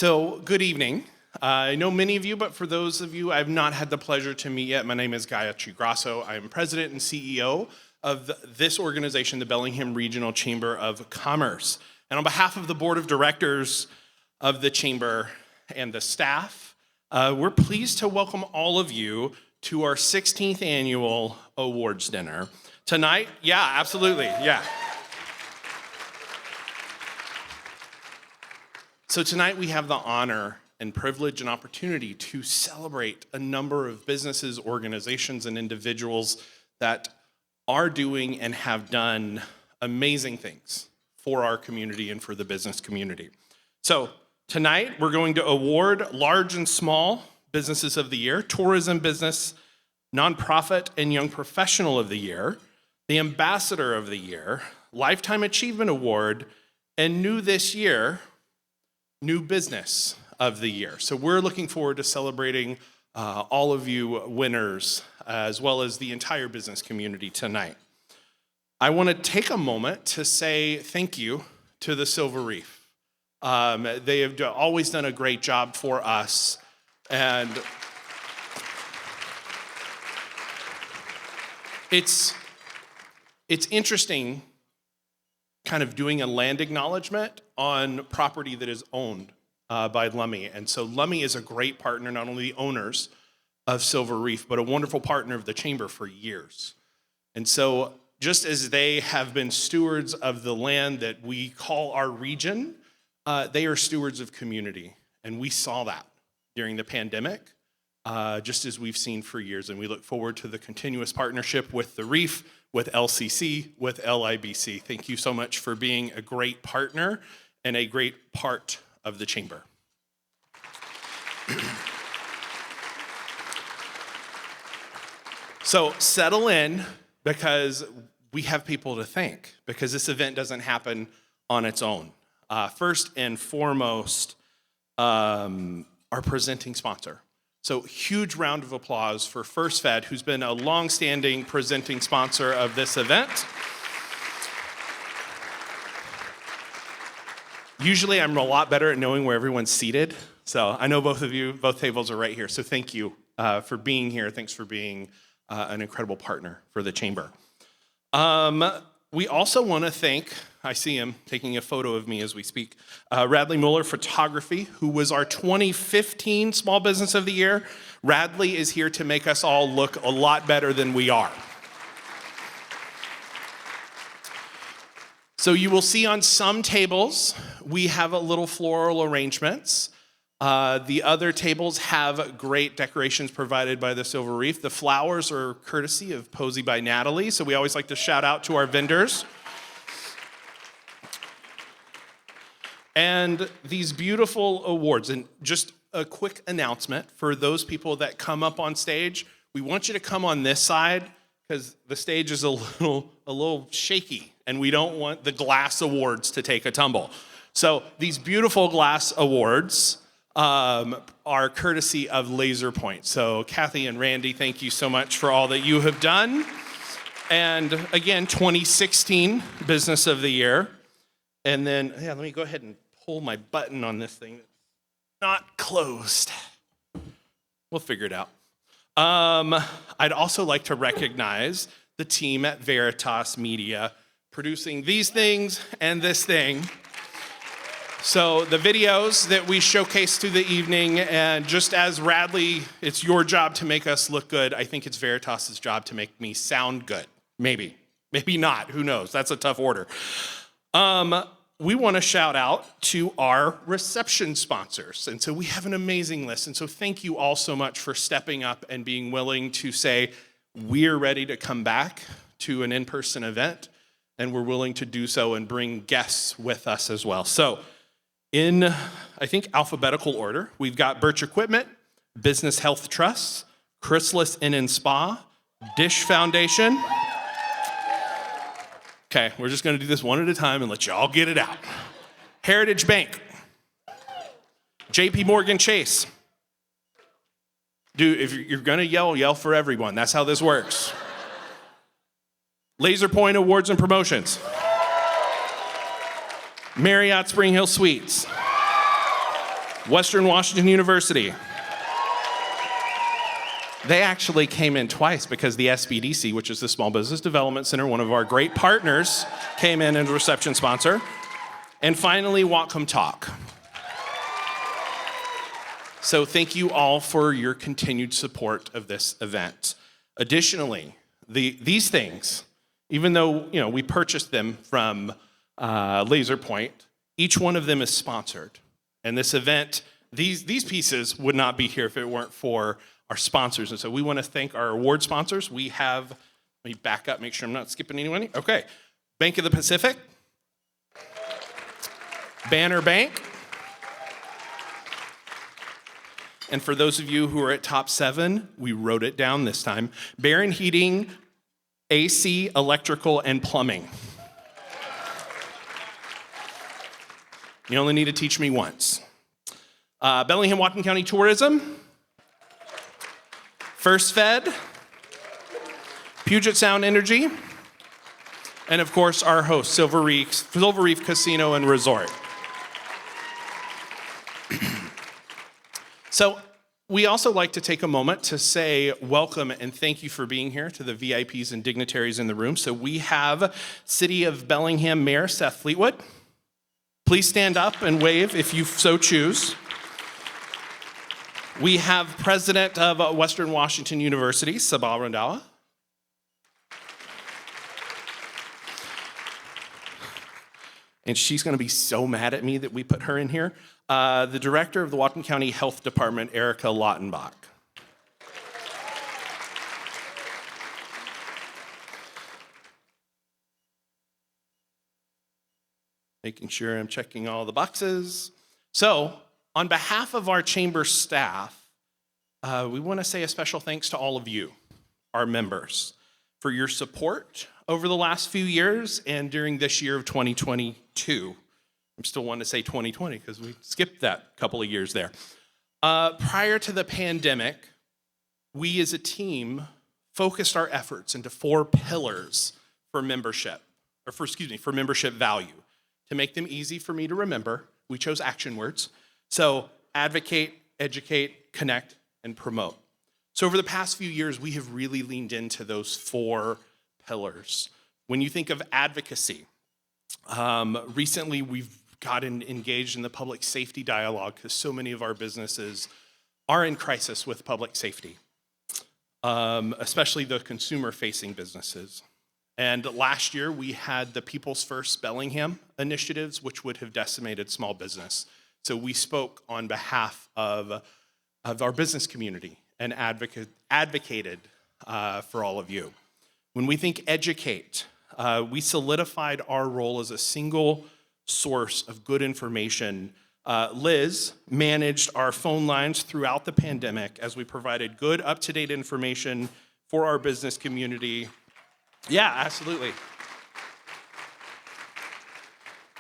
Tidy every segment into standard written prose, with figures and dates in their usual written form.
So, good evening. I know many of you, but for those of you I've not had the pleasure to meet yet, my name is Gayatri Grasso. I am president and CEO of this organization, the Bellingham Regional Chamber of Commerce. And on behalf of the board of directors of the chamber and the staff, we're pleased to welcome all of you to our 16th annual awards dinner. Tonight, yeah, absolutely, yeah. So tonight we have the honor and privilege and opportunity to celebrate a number of businesses, organizations, and individuals that are doing and have done amazing things for our community and for the business community. So tonight we're going to award large and small businesses of the year, tourism business, nonprofit, and young professional of the year, the ambassador of the year, lifetime achievement award, and new this year, new business of the year. So we're looking forward to celebrating all of you winners, as well as the entire business community tonight. I want to take a moment to say thank you to the Silver Reef. They have always done a great job for us, and it's interesting kind of doing a land acknowledgement on property that is owned by Lummi. And so Lummi is a great partner, not only the owners of Silver Reef, but a wonderful partner of the chamber for years. And so just as they have been stewards of the land that we call our region, they are stewards of community. And we saw that during the pandemic, just as we've seen for years. And we look forward to the continuous partnership with the Reef, with LCC, with LIBC. Thank you so much for being a great partner and a great part of the chamber. So settle in, because we have people to thank, because this event doesn't happen on its own. First and foremost, our presenting sponsor. So huge round of applause for First Fed, who's been a long-standing presenting sponsor of this event. Usually I'm a lot better at knowing where everyone's seated. So I know both of you, both tables are right here. So thank you for being here. Thanks for being an incredible partner for the chamber. We also want to thank, I see him taking a photo of me as we speak, Radley Mueller Photography, who was our 2015 Small Business of the Year. Radley is here to make us all look a lot better than we are. So you will see on some tables, we have a little floral arrangements. The other tables have great decorations provided by the Silver Reef. The flowers are courtesy of Posey by Natalie, so we always like to shout out to our vendors. And these beautiful awards, and just a quick announcement for those people that come up on stage, we want you to come on this side because the stage is a little shaky, and we don't want the glass awards to take a tumble. So these beautiful glass awards are courtesy of Laser Point. So Kathy and Randy, thank you so much for all that you have done. And again, 2016 Business of the Year. And then, yeah, let me go ahead and pull my button on this thing. It's not closed. We'll figure it out. I'd also like to recognize the team at Veritas Media producing these things and this thing. So the videos that we showcase through the evening, and just as Radley, it's your job to make us look good, I think it's Veritas's job to make me sound good. Maybe not, who knows? That's a tough order. We want to shout out to our reception sponsors. And so we have an amazing list. And so thank you all so much for stepping up and being willing to say, we're ready to come back to an in-person event, and we're willing to do so and bring guests with us as well. So in, I think, alphabetical order, we've got Birch Equipment, Business Health Trust, Chrysalis Inn and Spa, Dish Foundation. Okay, we're just going to do this one at a time and let you all get it out. Heritage Bank, JP Morgan Chase. Dude, if you're going to yell for everyone. That's how this works. Laser Point Awards and Promotions. Marriott Spring Hill Suites. Western Washington University. They actually came in twice because the SBDC, which is the Small Business Development Center, one of our great partners, came in as a reception sponsor. And finally, Whatcom Talk. So thank you all for your continued support of this event. Additionally, these things, even though we purchased them from Laser Point, each one of them is sponsored. And this event, these pieces would not be here if it weren't for our sponsors. And so we want to thank our award sponsors. We have, let me back up, make sure I'm not skipping anyone. Okay, Bank of the Pacific, Banner Bank, and for those of you who are at top 7, we wrote it down this time, Barron Heating, AC, Electrical, and Plumbing. You only need to teach me once. Bellingham, Whatcom County Tourism, First Fed, Puget Sound Energy, and of course our host, Silver Reef Casino and Resort. So we also like to take a moment to say welcome and thank you for being here to the VIPs and dignitaries in the room. So we have City of Bellingham Mayor Seth Fleetwood. Please stand up and wave if you so choose. We have President of Western Washington University, Sabah Randawa. And she's going to be so mad at me that we put her in here. The Director of the Whatcom County Health Department, Erica Lautenbach. Making sure I'm checking all the boxes. So, on behalf of our chamber staff, we want to say a special thanks to all of you, our members, for your support over the last few years and during this year of 2022. I'm still wanting to say 2020 because we skipped that couple of years there. Prior to the pandemic, we as a team focused our efforts into 4 pillars for membership, for membership value. To make them easy for me to remember, we chose action words. So advocate, educate, connect, and promote. So over the past few years, we have really leaned into those 4 pillars. When you think of advocacy, recently we've gotten engaged in the public safety dialogue because so many of our businesses are in crisis with public safety, especially the consumer-facing businesses. And last year, we had the People's First Bellingham initiatives, which would have decimated small business. So we spoke on behalf of our business community and advocated for all of you. When we think educate, we solidified our role as a single source of good information. Liz managed our phone lines throughout the pandemic as we provided good, up-to-date information for our business community. Yeah, absolutely.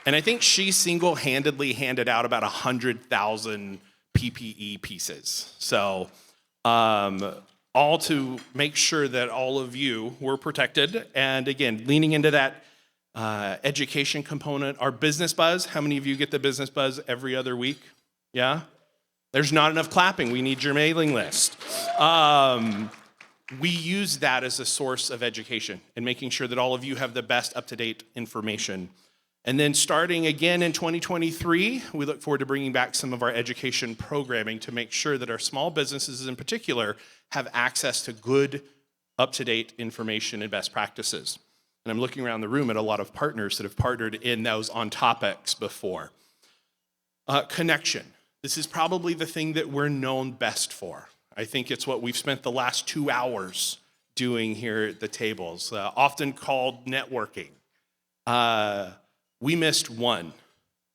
And I think she single-handedly handed out about 100,000 PPE pieces. So all to make sure that all of you were protected. And again, leaning into that education component. Our business buzz, how many of you get the business buzz every other week? Yeah? There's not enough clapping. We need your mailing list. We use that as a source of education and making sure that all of you have the best up-to-date information. And then starting again in 2023, we look forward to bringing back some of our education programming to make sure that our small businesses in particular have access to good, up-to-date information and best practices. And I'm looking around the room at a lot of partners that have partnered in those on topics before. Connection. This is probably the thing that we're known best for. I think it's what we've spent the last 2 hours doing here at the tables, often called networking. We missed one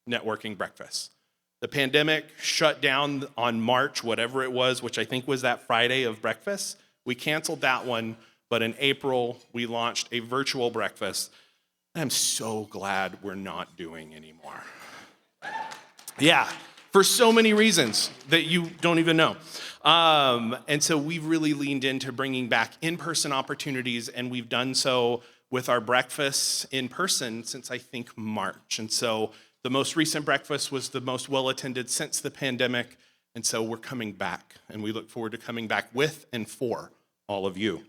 networking breakfast. The pandemic shut down on March, whatever it was, which I think was that Friday of breakfast. We canceled that one, but in April, we launched a virtual breakfast. I'm so glad we're not doing anymore. Yeah, for so many reasons that you don't even know. And so we've really leaned into bringing back in-person opportunities, and we've done so with our breakfasts in person since I think March. And so The most recent breakfast was the most well-attended since the pandemic, and so we're coming back, and we look forward to coming back with and for all of you.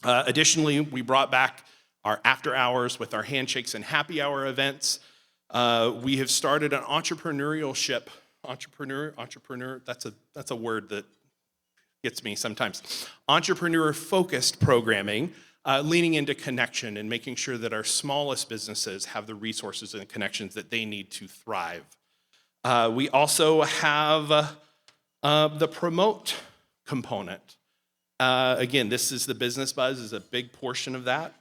Additionally, we brought back our after hours with our handshakes and happy hour events. We have started an entrepreneurship. Entrepreneur, that's a word that gets me sometimes. Entrepreneur-focused programming, leaning into connection and making sure that our smallest businesses have the resources and connections that they need to thrive. We also have the promote component. Again, this is the Business Buzz is a big portion of that.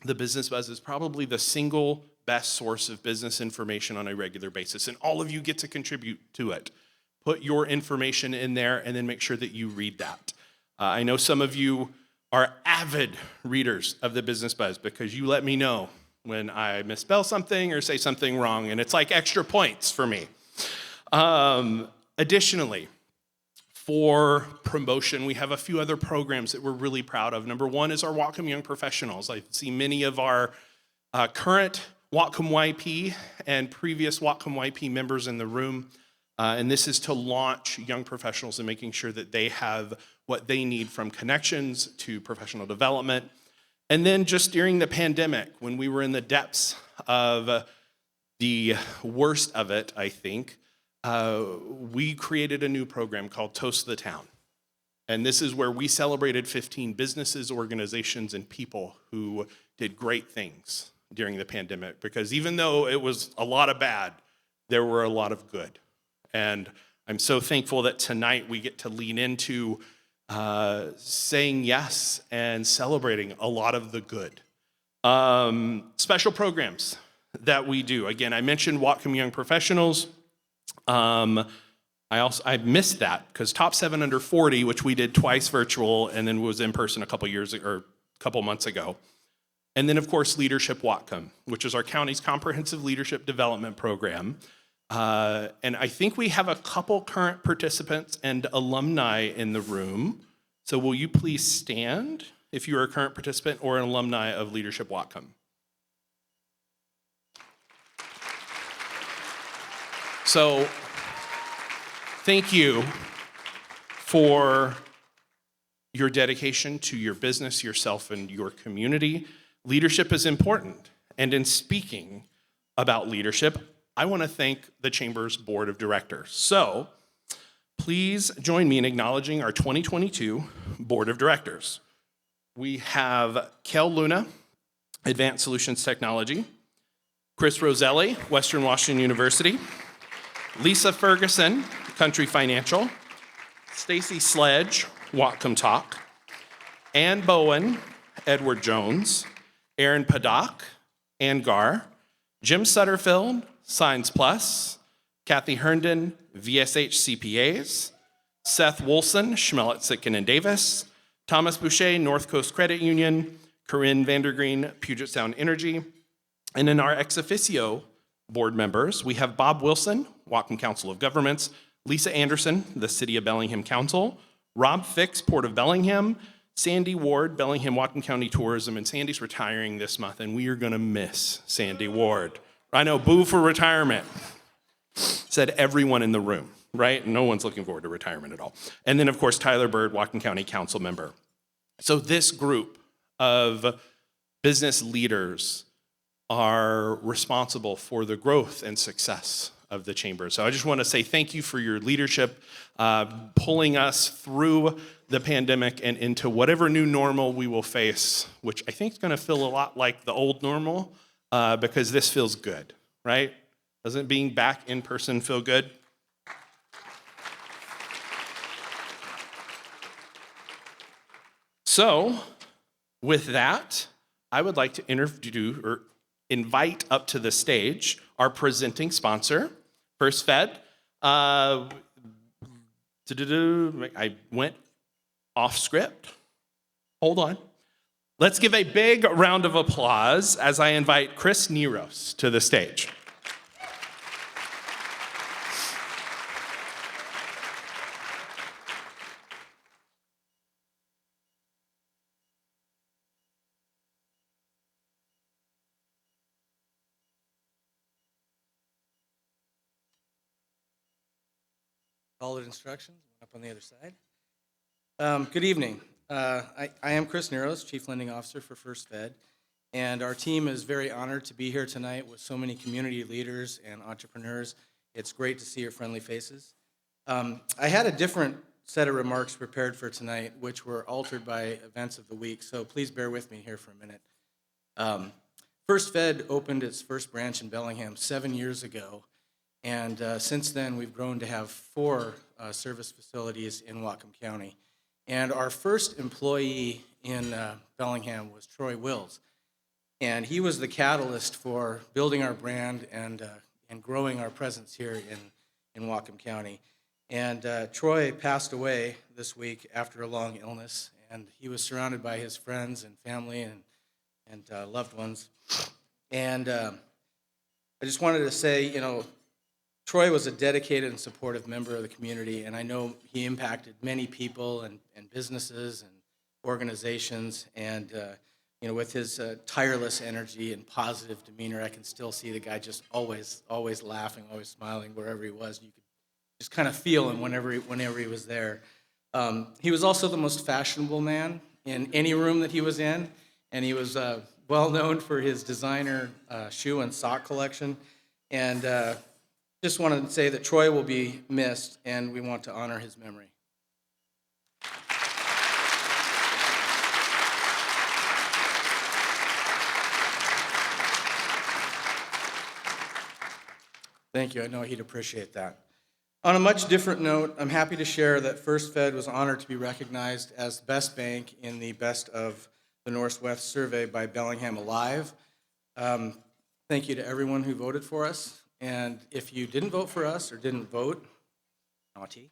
The Business Buzz is probably the single best source of business information on a regular basis, and all of you get to contribute to it. Put your information in there and then make sure that you read that. I know some of you are avid readers of the Business Buzz because you let me know when I misspell something or say something wrong, and it's like extra points for me. Additionally, for promotion, we have a few other programs that we're really proud of. Number one is our Whatcom Young Professionals. I see many of our current Whatcom YP and previous Whatcom YP members in the room. And this is to launch young professionals and making sure that they have what they need from connections to professional development. And then just during the pandemic, when we were in the depths of the worst of it, I think, we created a new program called Toast the Town. And this is where we celebrated 15 businesses, organizations, and people who did great things during the pandemic. Because even though it was a lot of bad, there were a lot of good. And I'm so thankful that tonight we get to lean into saying yes and celebrating a lot of the good. Special programs that we do. Again, I mentioned Whatcom Young Professionals. I missed that because Top 7 Under 40, which we did twice virtual and then was in person a couple months ago. And then, of course, Leadership Whatcom, which is our county's comprehensive leadership development program. And I think we have a couple current participants and alumni in the room. So will you please stand if you are a current participant or an alumni of Leadership Whatcom? So thank you for your dedication to your business, yourself, and your community. Leadership is important. And in speaking about leadership, I want to thank the Chamber's Board of Directors. So please join me in acknowledging our 2022 Board of Directors. We have Kel Luna, Advanced Solutions Technology, Chris Roselli, Western Washington University, Lisa Ferguson, Country Financial, Stacy Sledge, Whatcom Talk, Ann Bowen, Edward Jones, Aaron Padak, Ann Gar, Jim Sutterfield, Signs Plus, Kathy Herndon, VSH CPAs, Seth Wolson, Schmellet, Sitkin and Davis, Thomas Boucher, North Coast Credit Union, Corinne Vandergreen, Puget Sound Energy, and in our ex officio board members, we have Bob Wilson, Whatcom Council of Governments, Lisa Anderson, the City of Bellingham Council, Rob Fix, Port of Bellingham, Sandy Ward, Bellingham Whatcom County Tourism, and Sandy's retiring this month, and we are gonna miss Sandy Ward. I know, boo for retirement, said everyone in the room, right? No one's looking forward to retirement at all. And then, of course, Tyler Bird, Whatcom County Council member. So this group of business leaders are responsible for the growth and success of the chamber. So I just want to say thank you for your leadership, pulling us through the pandemic and into whatever new normal we will face, which I think is going to feel a lot like the old normal, because this feels good, right? Doesn't being back in person feel good? So with that, I would like to invite up to the stage our presenting sponsor, First Fed. I went off script. Hold on. Let's give a big round of applause as I invite Chris Neros to the stage. Followed instructions, went up on the other side. Good evening. I am Chris Neros, Chief Lending Officer for First Fed, and our team is very honored to be here tonight with so many community leaders and entrepreneurs. It's great to see your friendly faces. I had a different set of remarks prepared for tonight, which were altered by events of the week, so please bear with me here for a minute. First Fed opened its first branch in Bellingham 7 years ago, and since then, we've grown to have 4 service facilities in Whatcom County. And our first employee in Bellingham was Troy Wills. And he was the catalyst for building our brand and growing our presence here in Whatcom County. And Troy passed away this week after a long illness. And he was surrounded by his friends and family and loved ones. And I just wanted to say, Troy was a dedicated and supportive member of the community, and I know he impacted many people and businesses and organizations, and with his tireless energy and positive demeanor, I can still see the guy just always laughing, always smiling wherever he was. You could just kind of feel him whenever he was there. He was also the most fashionable man in any room that he was in, and he was well known for his designer shoe and sock collection, and just wanted to say that Troy will be missed, and we want to honor his memory. Thank you. I know he'd appreciate that. On a much different note, I'm happy to share that First Fed was honored to be recognized as the best bank in the Best of the Northwest survey by Bellingham Alive. Thank you to everyone who voted for us. And if you didn't vote for us or didn't vote, naughty,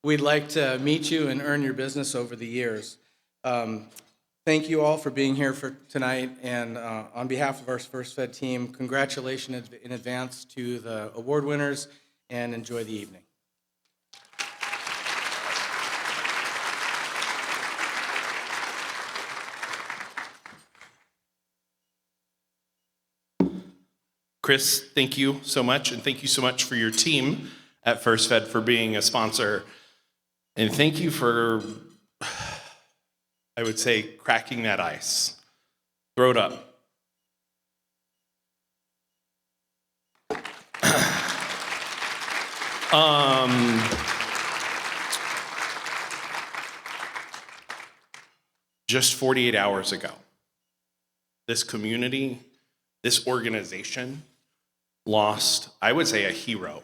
we'd like to meet you and earn your business over the years. Thank you all for being here for tonight. And on behalf of our First Fed team, congratulations in advance to the award winners, and enjoy the evening. Chris, thank you so much, and thank you so much for your team at First Fed for being a sponsor. And thank you for, I would say, cracking that ice. Throw it up. Just 48 hours ago, this community, this organization lost, I would say, a hero.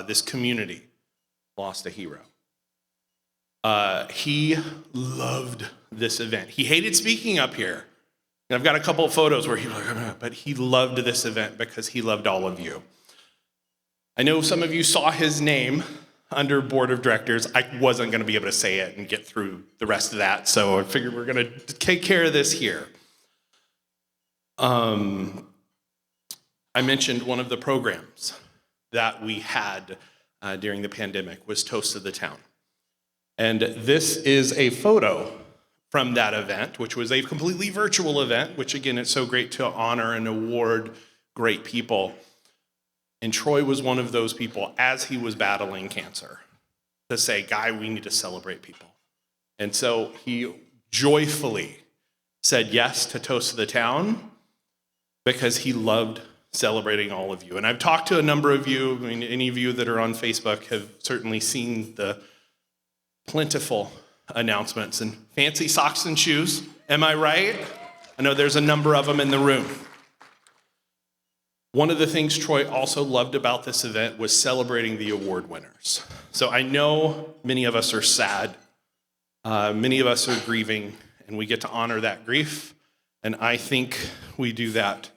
This community lost a hero. He loved this event. He hated speaking up here. And I've got a couple of photos where he was like, but he loved this event because he loved all of you. I know some of you saw his name under board of directors. I wasn't going to be able to say it and get through the rest of that, so I figured we're going to take care of this here. I mentioned one of the programs that we had during the pandemic was Toast of the Town. And this is a photo from that event, which was a completely virtual event, which again, it's so great to honor and award great people. And Troy was one of those people as he was battling cancer to say, Guy, we need to celebrate people. And so he joyfully said yes to Toast of the Town because he loved celebrating all of you. And I've talked to a number of you. I mean, any of you that are on Facebook have certainly seen the plentiful announcements and fancy socks and shoes. Am I right? I know there's a number of them in the room. One of the things Troy also loved about this event was celebrating the award winners. So I know many of us are sad. Many of us are grieving, and we get to honor that grief. And I think we do that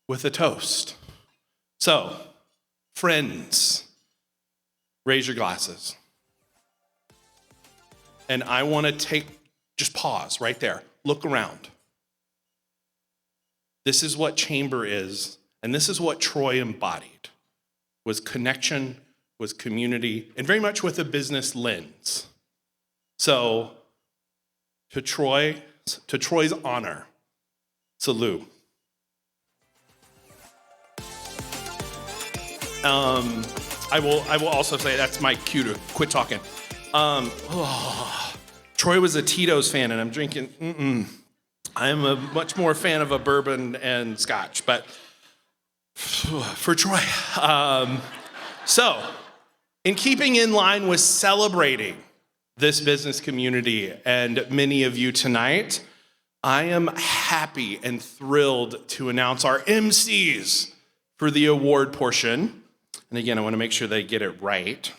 with a toast. So, friends, raise your glasses. And I want to just pause right there. Look around. This is what chamber is, and this is what Troy embodied, was connection, was community, and very much with a business lens. So, to Troy's honor, salute. I will also say that's my cue to quit talking. Troy was a Tito's fan, and I'm drinking. I am a much more fan of a bourbon and scotch, but for Troy. So, in keeping in line with celebrating this business community and many of you tonight, I am happy and thrilled to announce our MCs for the award portion. And again, I want to make sure they get it right.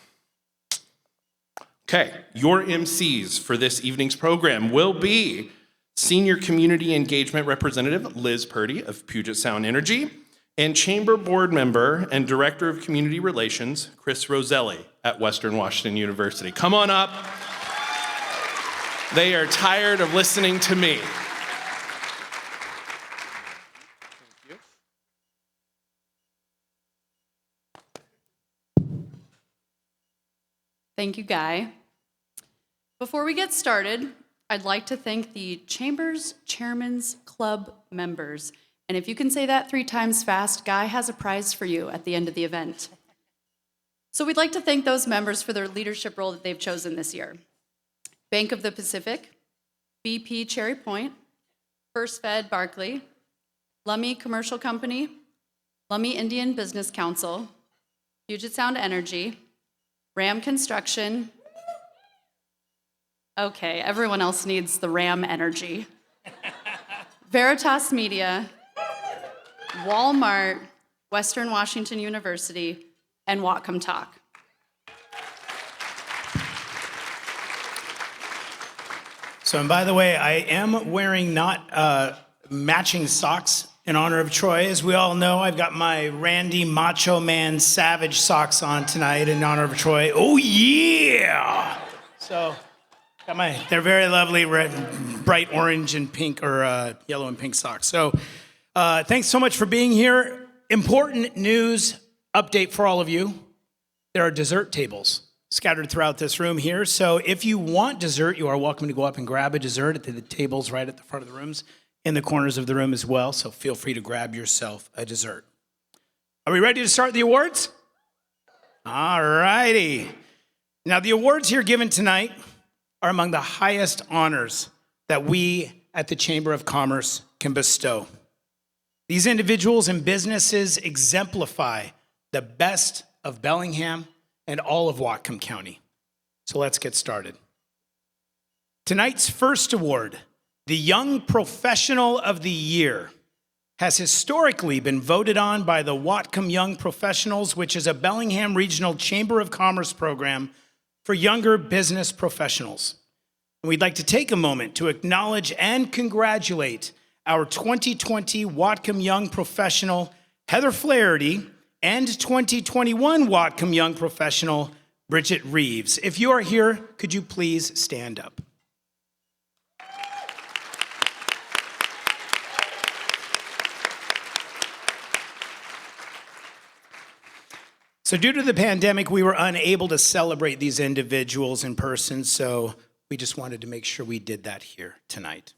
Okay, your MCs for this evening's program will be Senior Community Engagement Representative Liz Purdy of Puget Sound Energy and Chamber Board Member and Director of Community Relations Chris Roselli at Western Washington University. Come on up. They are tired of listening to me. Thank you, Guy. Before we get started, I'd like to thank the Chamber's Chairman's Club members. And if you can say that 3 times fast, Guy has a prize for you at the end of the event. So we'd like to thank those members for their leadership role that they've chosen this year. Bank of the Pacific, BP Cherry Point, First Fed Barclay, Lummi Commercial Company, Lummi Indian Business Council, Puget Sound Energy, Ram Construction. Okay, everyone else needs the Ram energy. Veritas Media, Walmart, Western Washington University, and Whatcom Talk. So, and by the way, I am wearing not matching socks in honor of Troy. As we all know, I've got my Randy Macho Man Savage socks on tonight in honor of Troy. Oh, yeah! So, they're very lovely, red, bright orange and pink, or yellow and pink socks. So, thanks so much for being here. Important news update for all of you. There are dessert tables scattered throughout this room here. So if you want dessert, you are welcome to go up and grab a dessert at the tables right at the front of the rooms, in the corners of the room as well. So feel free to grab yourself a dessert. Are we ready to start the awards? All righty. Now, the awards here given tonight are among the highest honors that we at the Chamber of Commerce can bestow. These individuals and businesses exemplify the best of Bellingham and all of Whatcom County. So let's get started. Tonight's first award, the Young Professional of the Year, has historically been voted on by the Whatcom Young Professionals, which is a Bellingham Regional Chamber of Commerce program for younger business professionals. And we'd like to take a moment to acknowledge and congratulate our 2020 Whatcom Young Professional, Heather Flaherty, and 2021 Whatcom Young Professional, Bridget Reeves. If you are here, could you please stand up? So due to the pandemic, we were unable to celebrate these individuals in person, so we just wanted to make sure we did that here tonight.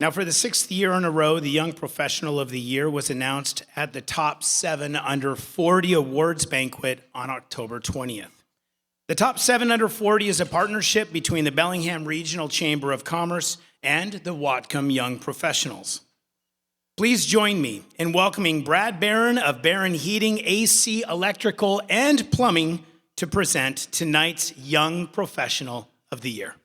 Now, for the 6th year in a row, the Young Professional of the Year was announced at the Top 7 Under 40 Awards Banquet on October 20th. The Top 7 Under 40 is a partnership between the Bellingham Regional Chamber of Commerce and the Whatcom Young Professionals. Please join me in welcoming Brad Barron of Barron Heating, AC, Electrical, and Plumbing to present tonight's Young Professional of the Year.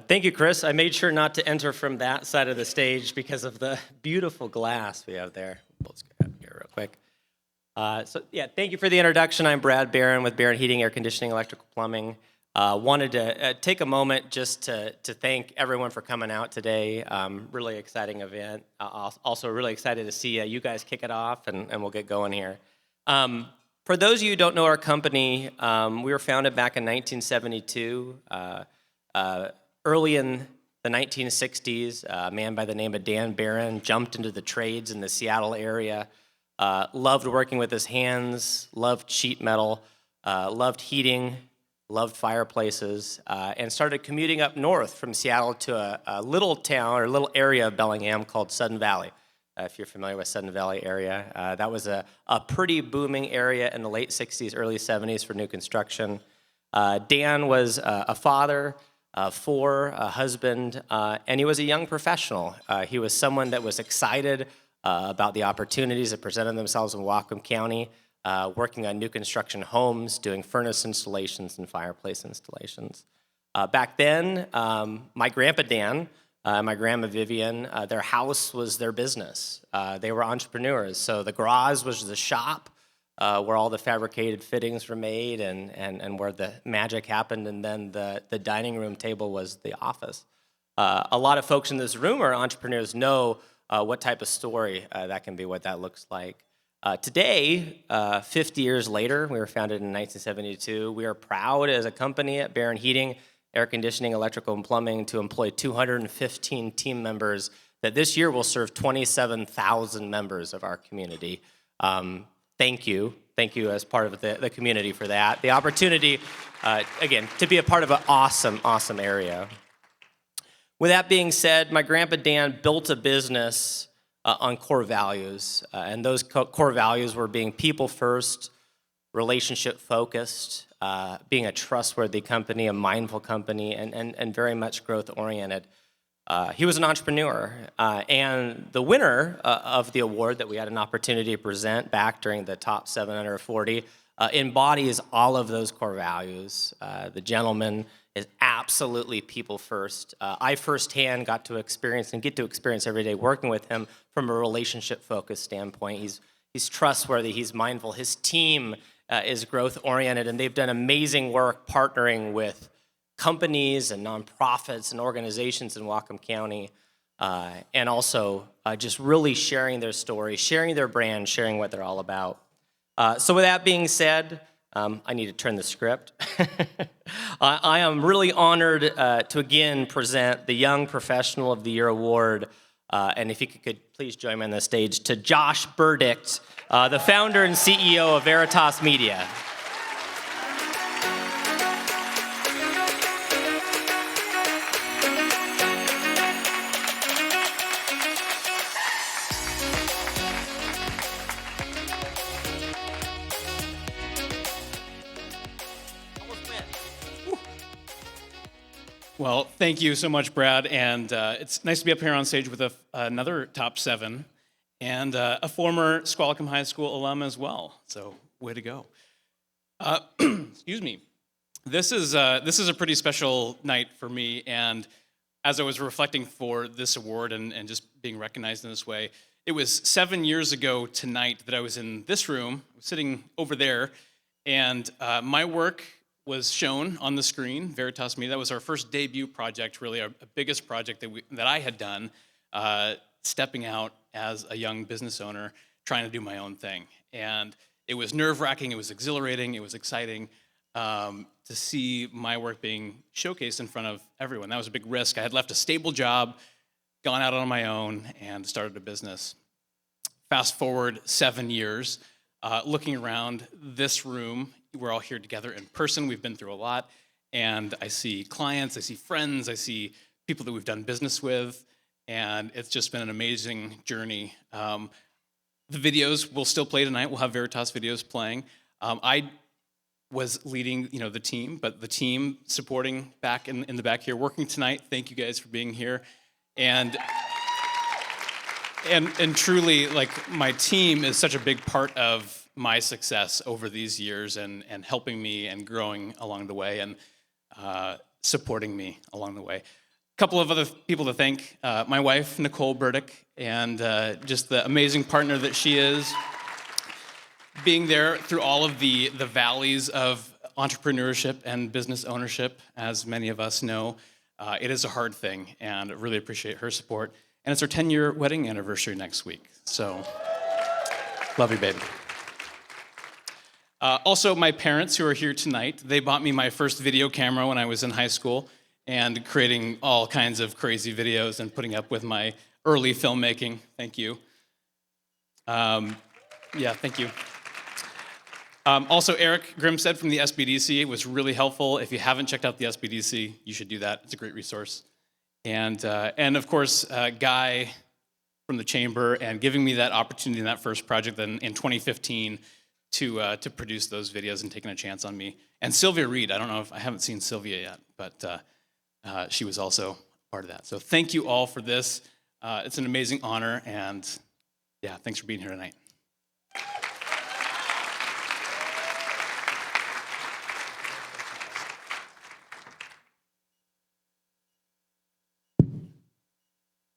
Thank you, Chris. I made sure not to enter from that side of the stage because of the beautiful glass we have there. Let's go up here real quick. Thank you for the introduction. I'm Brad Barron with Barron Heating, Air Conditioning, Electrical Plumbing. Wanted to take a moment just to thank everyone for coming out today. Really exciting event. Also really excited to see you guys kick it off, and we'll get going here. For those of you who don't know our company, we were founded back in 1972. Early in the 1960s, a man by the name of Dan Barron jumped into the trades in the Seattle area, loved working with his hands, loved sheet metal, loved heating, loved fireplaces, and started commuting up north from Seattle to a little town or a little area of Bellingham called Sudden Valley. If you're familiar with Sudden Valley area, that was a pretty booming area in the late 60s, early 70s for new construction. Dan was a father, a husband, and he was a young professional. He was someone that was excited about the opportunities that presented themselves in Whatcom County, working on new construction homes, doing furnace installations and fireplace installations. Back then, my grandpa Dan, my grandma Vivian, their house was their business. They were entrepreneurs. So the garage was the shop where all the fabricated fittings were made and where the magic happened. And then the dining room table was the office. A lot of folks in this room are entrepreneurs, know what type of story that can be, what that looks like. Today, 50 years later, we were founded in 1972. We are proud as a company at Barron Heating, Air Conditioning, Electrical, and Plumbing to employ 215 team members that this year will serve 27,000 members of our community. Thank you. Thank you as part of the community for that. The opportunity, again, to be a part of an awesome, awesome area. With that being said, my grandpa Dan built a business on core values, and those core values were being people first, relationship focused, being a trustworthy company, a mindful company, and very much growth oriented. He was an entrepreneur, and the winner of the award that we had an opportunity to present back during the top 740 embodies all of those core values. The gentleman is absolutely people first. I firsthand got to experience and get to experience every day working with him from a relationship focused standpoint. He's trustworthy, he's mindful. His team is growth oriented, and they've done amazing work partnering with companies and nonprofits and organizations in Whatcom County, and also just really sharing their story, sharing their brand, sharing what they're all about. So with that being said, I need to turn the script. I am really honored to again present the Young Professional of the Year Award, and if you could please join me on the stage, to Josh Burdick, the founder and CEO of Veritas Media. Well, thank you so much, Brad, and it's nice to be up here on stage with another top 7 and a former Squalicum High School alum as well. So, way to go. Excuse me. This is a pretty special night for me, and as I was reflecting for this award and just being recognized in this way, it was 7 years ago tonight that I was in this room, sitting over there, and my work was shown on the screen, Veritas Media. That was our first debut project, really our biggest project that I had done, stepping out as a young business owner, trying to do my own thing. And it was nerve-wracking, it was exhilarating, it was exciting to see my work being showcased in front of everyone. That was a big risk. I had left a stable job, gone out on my own, and started a business. Fast forward 7 years, looking around this room, we're all here together in person. We've been through a lot, and I see clients, I see friends, I see people that we've done business with, and it's just been an amazing journey. The videos will still play tonight. We'll have Veritas videos playing. I was leading, the team, but the team supporting back in the back here, working tonight. Thank you guys for being here, and truly, like, my team is such a big part of my success over these years and helping me and growing along the way and supporting me along the way. A couple of other people to thank, my wife, Nicole Burdick, and just the amazing partner that she is, being there through all of the valleys of entrepreneurship and business ownership, as many of us know. It is a hard thing, and I really appreciate her support. And it's our 10-year wedding anniversary next week, so love you, babe. Also, my parents who are here tonight, they bought me my first video camera when I was in high school, and creating all kinds of crazy videos and putting up with my early filmmaking. Thank you. Thank you. Also, Eric Grimstead from the SBDC was really helpful. If you haven't checked out the SBDC, you should do that. It's a great resource. And of course, Guy from the Chamber and giving me that opportunity in that first project in 2015 to produce those videos and taking a chance on me. And Sylvia Reed, I don't know if I haven't seen Sylvia yet, but she was also part of that. So thank you all for this. It's an amazing honor, and yeah, thanks for being here tonight.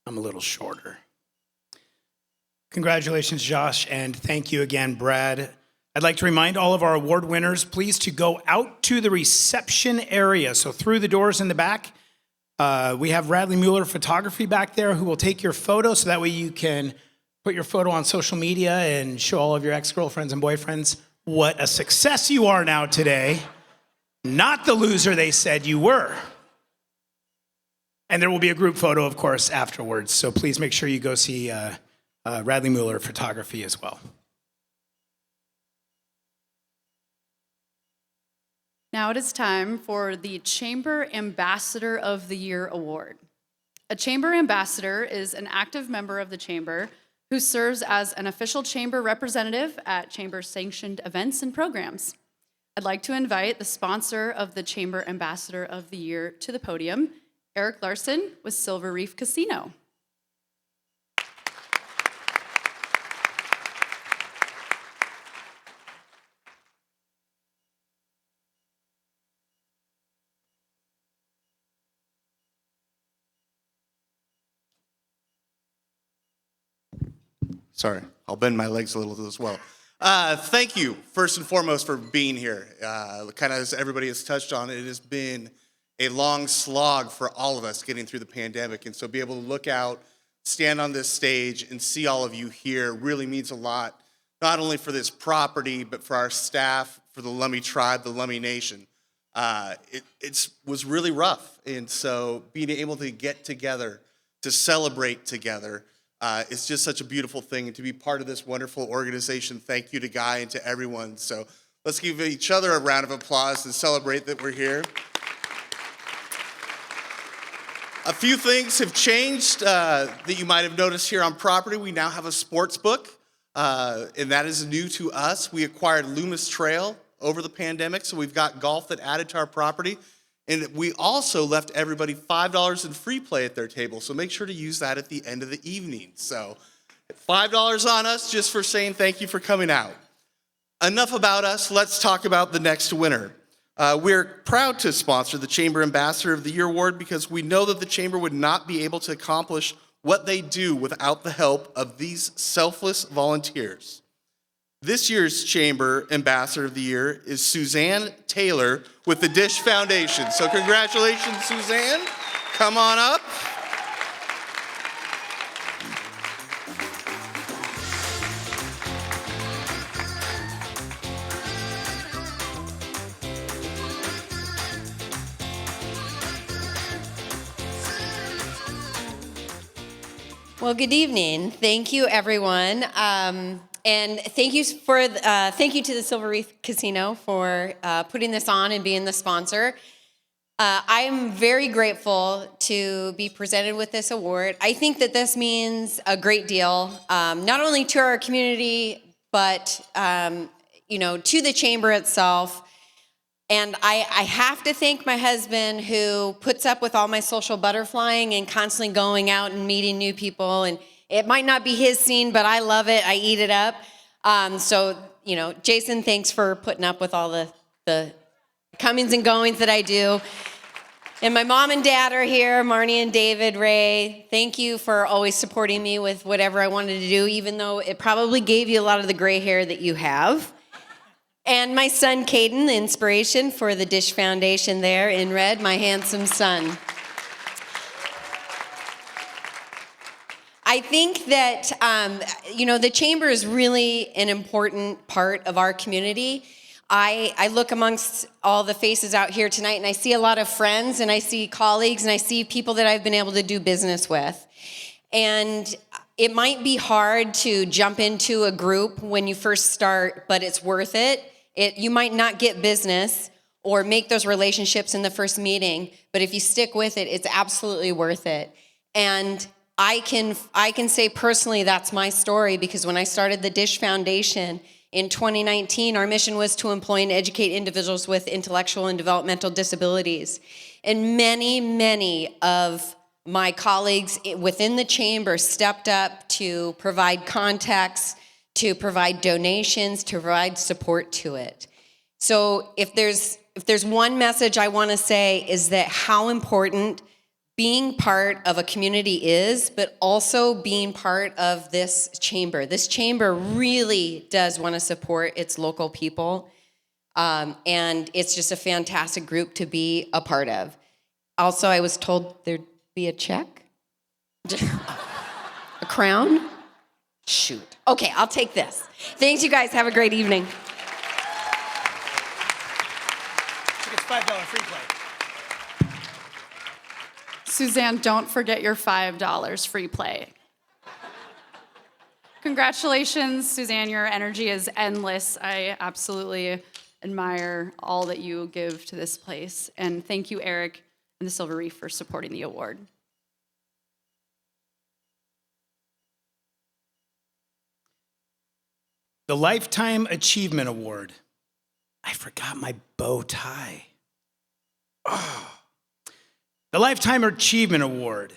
I'm a little shorter. Congratulations, Josh, and thank you again, Brad. I'd like to remind all of our award winners, please, to go out to the reception area. So through the doors in the back, we have Radley Mueller Photography back there who will take your photo so that way you can put your photo on social media and show all of your ex-girlfriends and boyfriends what a success you are now today, not the loser they said you were. And there will be a group photo, of course, afterwards. So please make sure you go see Radley Mueller Photography as well. Now it is time for the Chamber Ambassador of the Year Award. A Chamber Ambassador is an active member of the Chamber who serves as an official Chamber representative at Chamber-sanctioned events and programs. I'd like to invite the sponsor of the Chamber Ambassador of the Year to the podium, Eric Larson with Silver Reef Casino. Sorry, I'll bend my legs a little as well. Thank you, first and foremost, for being here. Kind of as everybody has touched on, it has been a long slog for all of us getting through the pandemic. And so be able to look out, stand on this stage, and see all of you here really means a lot, not only for this property, but for our staff, for the Lummi tribe, the Lummi Nation. It was really rough. And so being able to get together, to celebrate together, it's just such a beautiful thing, and to be part of this wonderful organization. Thank you to Guy and to everyone. So let's give each other a round of applause and celebrate that we're here. A few things have changed that you might have noticed here on property. We now have a sports book, and that is new to us. We acquired Loomis Trail over the pandemic, so we've got golf that added to our property. And we also left everybody $5 in free play at their table, so make sure to use that at the end of the evening. So $5 on us just for saying thank you for coming out. Enough about us, let's talk about the next winner. We're proud to sponsor the Chamber Ambassador of the Year Award because we know that the Chamber would not be able to accomplish what they do without the help of these selfless volunteers. This year's Chamber Ambassador of the Year is Suzanne Taylor with the Dish Foundation. So congratulations, Suzanne. Come on up. Well, good evening. Thank you, everyone. And thank you to the Silver Reef Casino for putting this on and being the sponsor. I'm very grateful to be presented with this award. I think that this means a great deal, not only to our community, but to the Chamber itself. And I have to thank my husband who puts up with all my social butterflying and constantly going out and meeting new people. And it might not be his scene, but I love it. I eat it up. Jason, thanks for putting up with all the comings and goings that I do. And my mom and dad are here, Marnie and David, Ray. Thank you for always supporting me with whatever I wanted to do, even though it probably gave you a lot of the gray hair that you have. And my son, Caden, the inspiration for the Dish Foundation there in red, my handsome son. I think that, the Chamber is really an important part of our community. I look amongst all the faces out here tonight, and I see a lot of friends, and I see colleagues, and I see people that I've been able to do business with. And it might be hard to jump into a group when you first start, but it's worth it. You might not get business or make those relationships in the first meeting, but if you stick with it, it's absolutely worth it. And I can say personally that's my story, because when I started the Dish Foundation in 2019, our mission was to employ and educate individuals with intellectual and developmental disabilities. And many of my colleagues within the chamber stepped up to provide contacts, to provide donations, to provide support to it. So if there's one message I want to say, is that how important being part of a community is, but also being part of this chamber. This chamber really does want to support its local people, and it's just a fantastic group to be a part of. Also, I was told there'd be a check, a crown. Shoot. Okay, I'll take this. Thanks, you guys. Have a great evening. It's $5 free play. Suzanne, don't forget your $5 free play. Congratulations, Suzanne. Your energy is endless. I absolutely admire all that you give to this place. And thank you, Eric and the Silver Reef, for supporting the award. The Lifetime Achievement Award. I forgot my bow tie. Oh. The Lifetime Achievement Award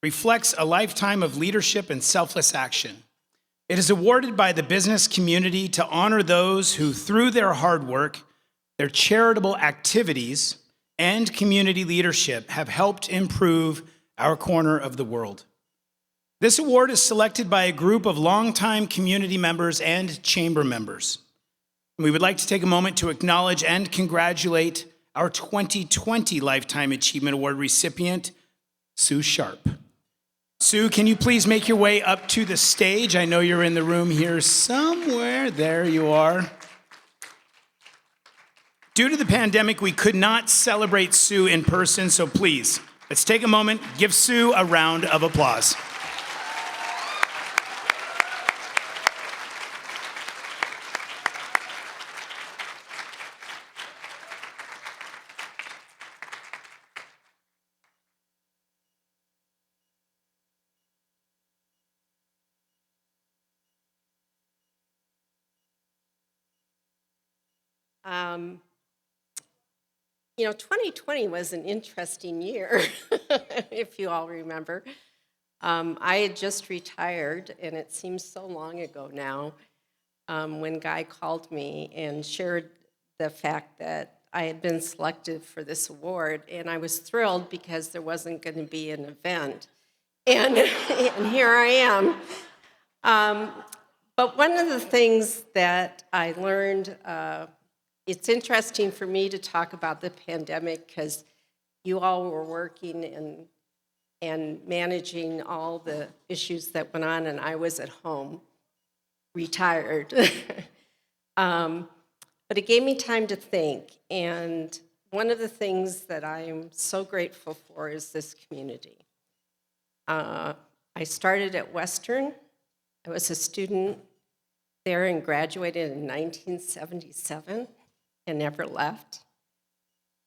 reflects a lifetime of leadership and selfless action. It is awarded by the business community to honor those who, through their hard work, their charitable activities, and community leadership, have helped improve our corner of the world. This award is selected by a group of longtime community members and chamber members. We would like to take a moment to acknowledge and congratulate our 2020 Lifetime Achievement Award recipient, Sue Sharp. Sue, can you please make your way up to the stage? I know you're in the room here somewhere. There you are. Due to the pandemic, we could not celebrate Sue in person, so please, let's take a moment, give Sue a round of applause. You know, 2020 was an interesting year, if you all remember. I had just retired, and it seems so long ago now, when Guy called me and shared the fact that I had been selected for this award, and I was thrilled because there wasn't going to be an event. And, and here I am. But one of the things that I learned, it's interesting for me to talk about the pandemic because you all were working and managing all the issues that went on, and I was at home, retired. But it gave me time to think, and one of the things that I'm so grateful for is this community. I started at Western. I was a student there and graduated in 1977 and never left,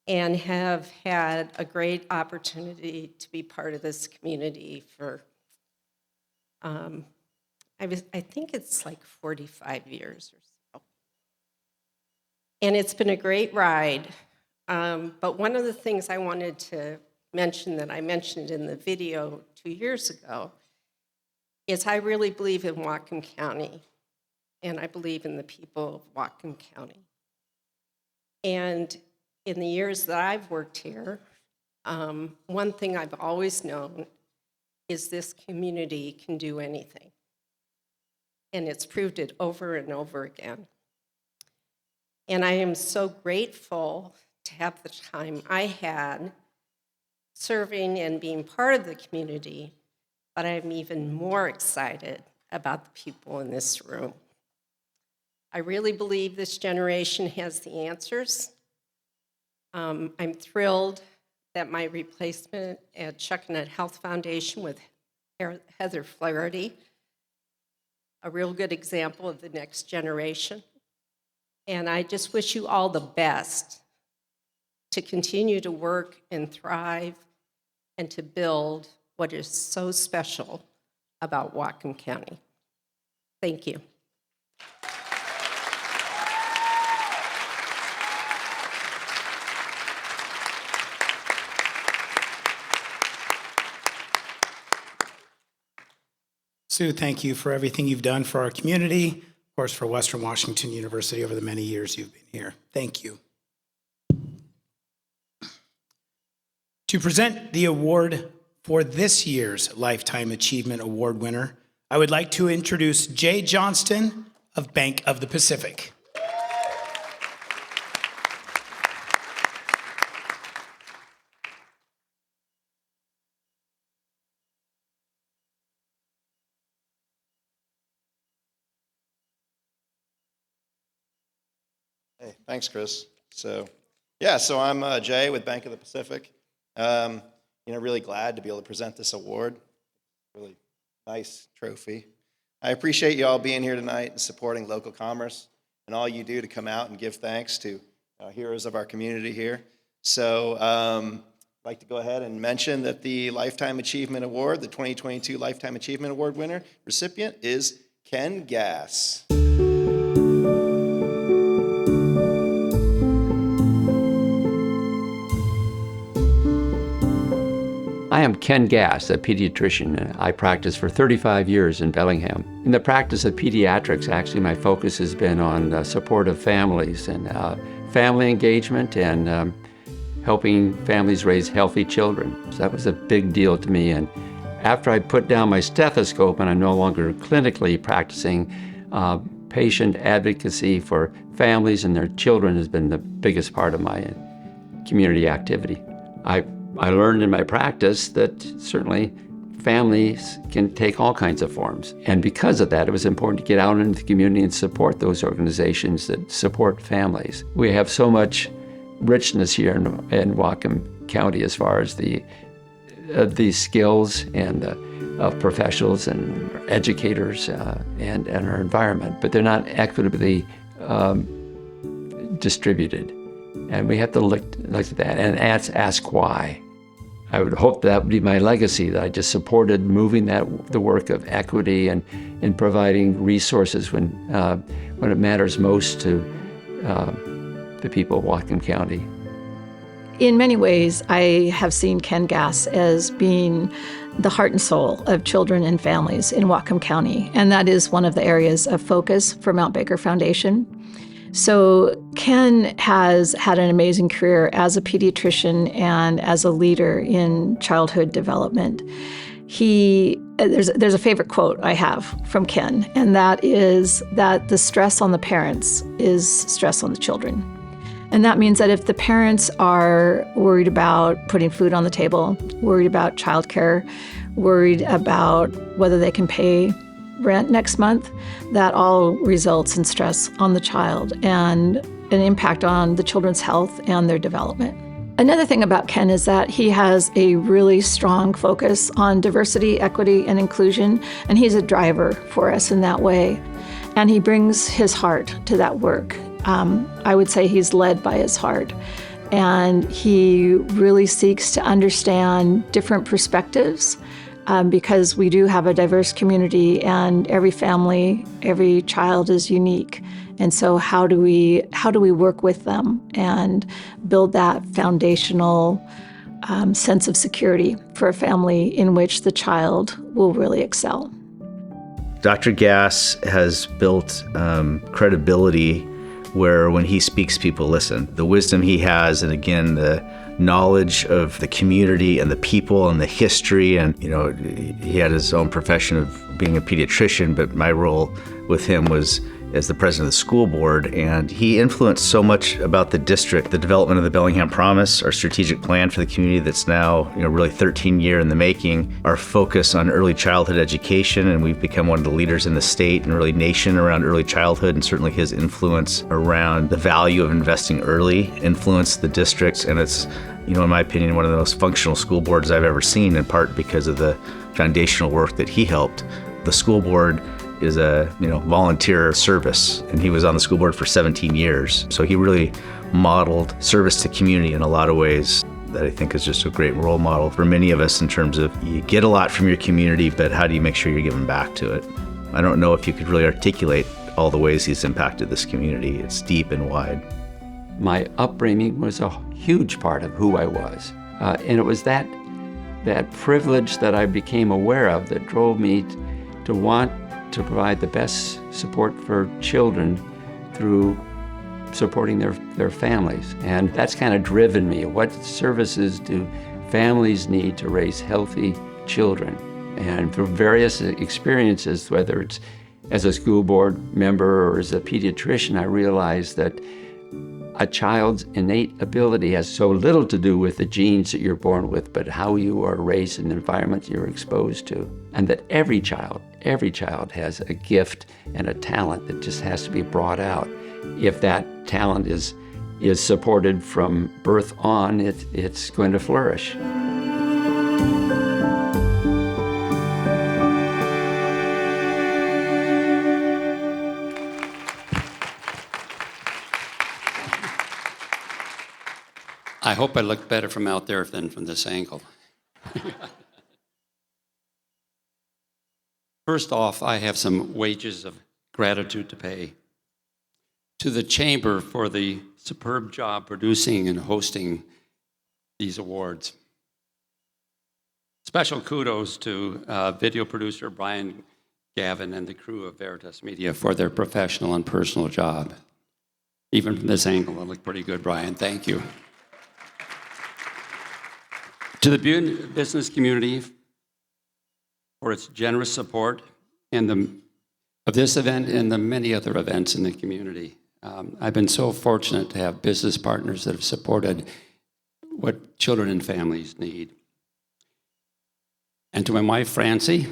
and have had a great opportunity to be part of this community for, I think it's like 45 years or so. And it's been a great ride, but one of the things I wanted to mention that I mentioned in the video 2 years ago is I really believe in Whatcom County, and I believe in the people of Whatcom County. And in the years that I've worked here, one thing I've always known is this community can do anything. And it's proved it over and over again. And I am so grateful to have the time I had serving and being part of the community, but I'm even more excited about the people in this room. I really believe this generation has the answers. I'm thrilled that my replacement at Chuckanut Health Foundation with Heather Flaherty, a real good example of the next generation. And I just wish you all the best to continue to work and thrive and to build what is so special about Whatcom County. Thank you. Sue, thank you for everything you've done for our community, of course, for Western Washington University over the many years you've been here. Thank you. To present the award for this year's Lifetime Achievement Award winner, I would like to introduce Jay Johnston of Bank of the Pacific. Hey, thanks, Chris. So I'm Jay with Bank of the Pacific. Really glad to be able to present this award. Really nice trophy. I appreciate you all being here tonight and supporting local commerce and all you do to come out and give thanks to heroes of our community here. So I'd like to go ahead and mention that the Lifetime Achievement Award, the 2022 Lifetime Achievement Award winner recipient is Ken Gass. I am Ken Gass, a pediatrician, and I practiced for 35 years in Bellingham. In the practice of pediatrics, actually my focus has been on the support of families and family engagement and helping families raise healthy children. So that was a big deal to me. And after I put down my stethoscope and I'm no longer clinically practicing, patient advocacy for families and their children has been the biggest part of my community activity. I learned in my practice that certainly families can take all kinds of forms. And because of that, it was important to get out into the community and support those organizations that support families. We have so much richness here in Whatcom County as far as the skills and of professionals and educators and our environment, but they're not equitably distributed. And we have to look at that and ask why. I would hope that would be my legacy, that I just supported moving the work of equity and in providing resources when it matters most to the people of Whatcom County. In many ways, I have seen Ken Gass as being the heart and soul of children and families in Whatcom County, and that is one of the areas of focus for Mount Baker Foundation. So Ken has had an amazing career as a pediatrician and as a leader in childhood development. There's a favorite quote I have from Ken, and that is that the stress on the parents is stress on the children. And that means that if the parents are worried about putting food on the table, worried about childcare, worried about whether they can pay rent next month, that all results in stress on the child and an impact on the children's health and their development. Another thing about Ken is that he has a really strong focus on diversity, equity, and inclusion, and he's a driver for us in that way. And he brings his heart to that work. I would say he's led by his heart. And he really seeks to understand different perspectives because we do have a diverse community and every family, every child is unique. And so how do we work with them and build that foundational sense of security for a family in which the child will really excel? Dr. Gass has built credibility where when he speaks, people listen. The wisdom he has, and again, the knowledge of the community and the people and the history, and he had his own profession of being a pediatrician, but my role with him was as the president of the school board, and he influenced so much about the district, the development of the Bellingham Promise, our strategic plan for the community that's now really 13 years in the making, our focus on early childhood education, and we've become one of the leaders in the state and really nation around early childhood, and certainly his influence around the value of investing early influenced the districts, and it's, in my opinion, one of the most functional school boards I've ever seen, in part because of the foundational work that he helped. The school board is a volunteer service, and he was on the school board for 17 years. So he really modeled service to community in a lot of ways that I think is just a great role model for many of us in terms of you get a lot from your community, but how do you make sure you're giving back to it? I don't know if you could really articulate all the ways he's impacted this community. It's deep and wide. My upbringing was a huge part of who I was. And it was that privilege that I became aware of that drove me to want to provide the best support for children through supporting their families. And that's kind of driven me. What services do families need to raise healthy children? And through various experiences, whether it's as a school board member or as a pediatrician, I realized that a child's innate ability has so little to do with the genes that you're born with, but how you are raised in the environment you're exposed to. And that every child has a gift and a talent that just has to be brought out. If that talent is supported from birth on, it's going to flourish. I hope I look better from out there than from this angle. First off, I have some wages of gratitude to pay to the Chamber for the superb job producing and hosting these awards. Special kudos to video producer Brian Gavin and the crew of Veritas Media for their professional and personal job. Even from this angle, I look pretty good, Brian. Thank you. To the business community for its generous support of this event and the many other events in the community. I've been so fortunate to have business partners that have supported what children and families need. And to my wife, Francie,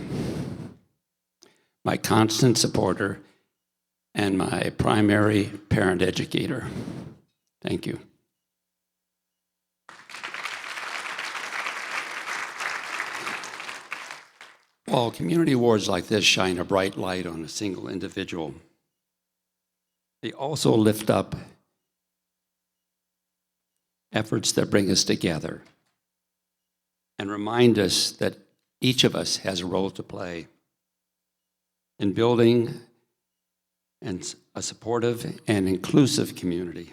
my constant supporter, and my primary parent educator. Thank you. While community awards like this shine a bright light on a single individual, they also lift up efforts that bring us together and remind us that each of us has a role to play in building a supportive and inclusive community,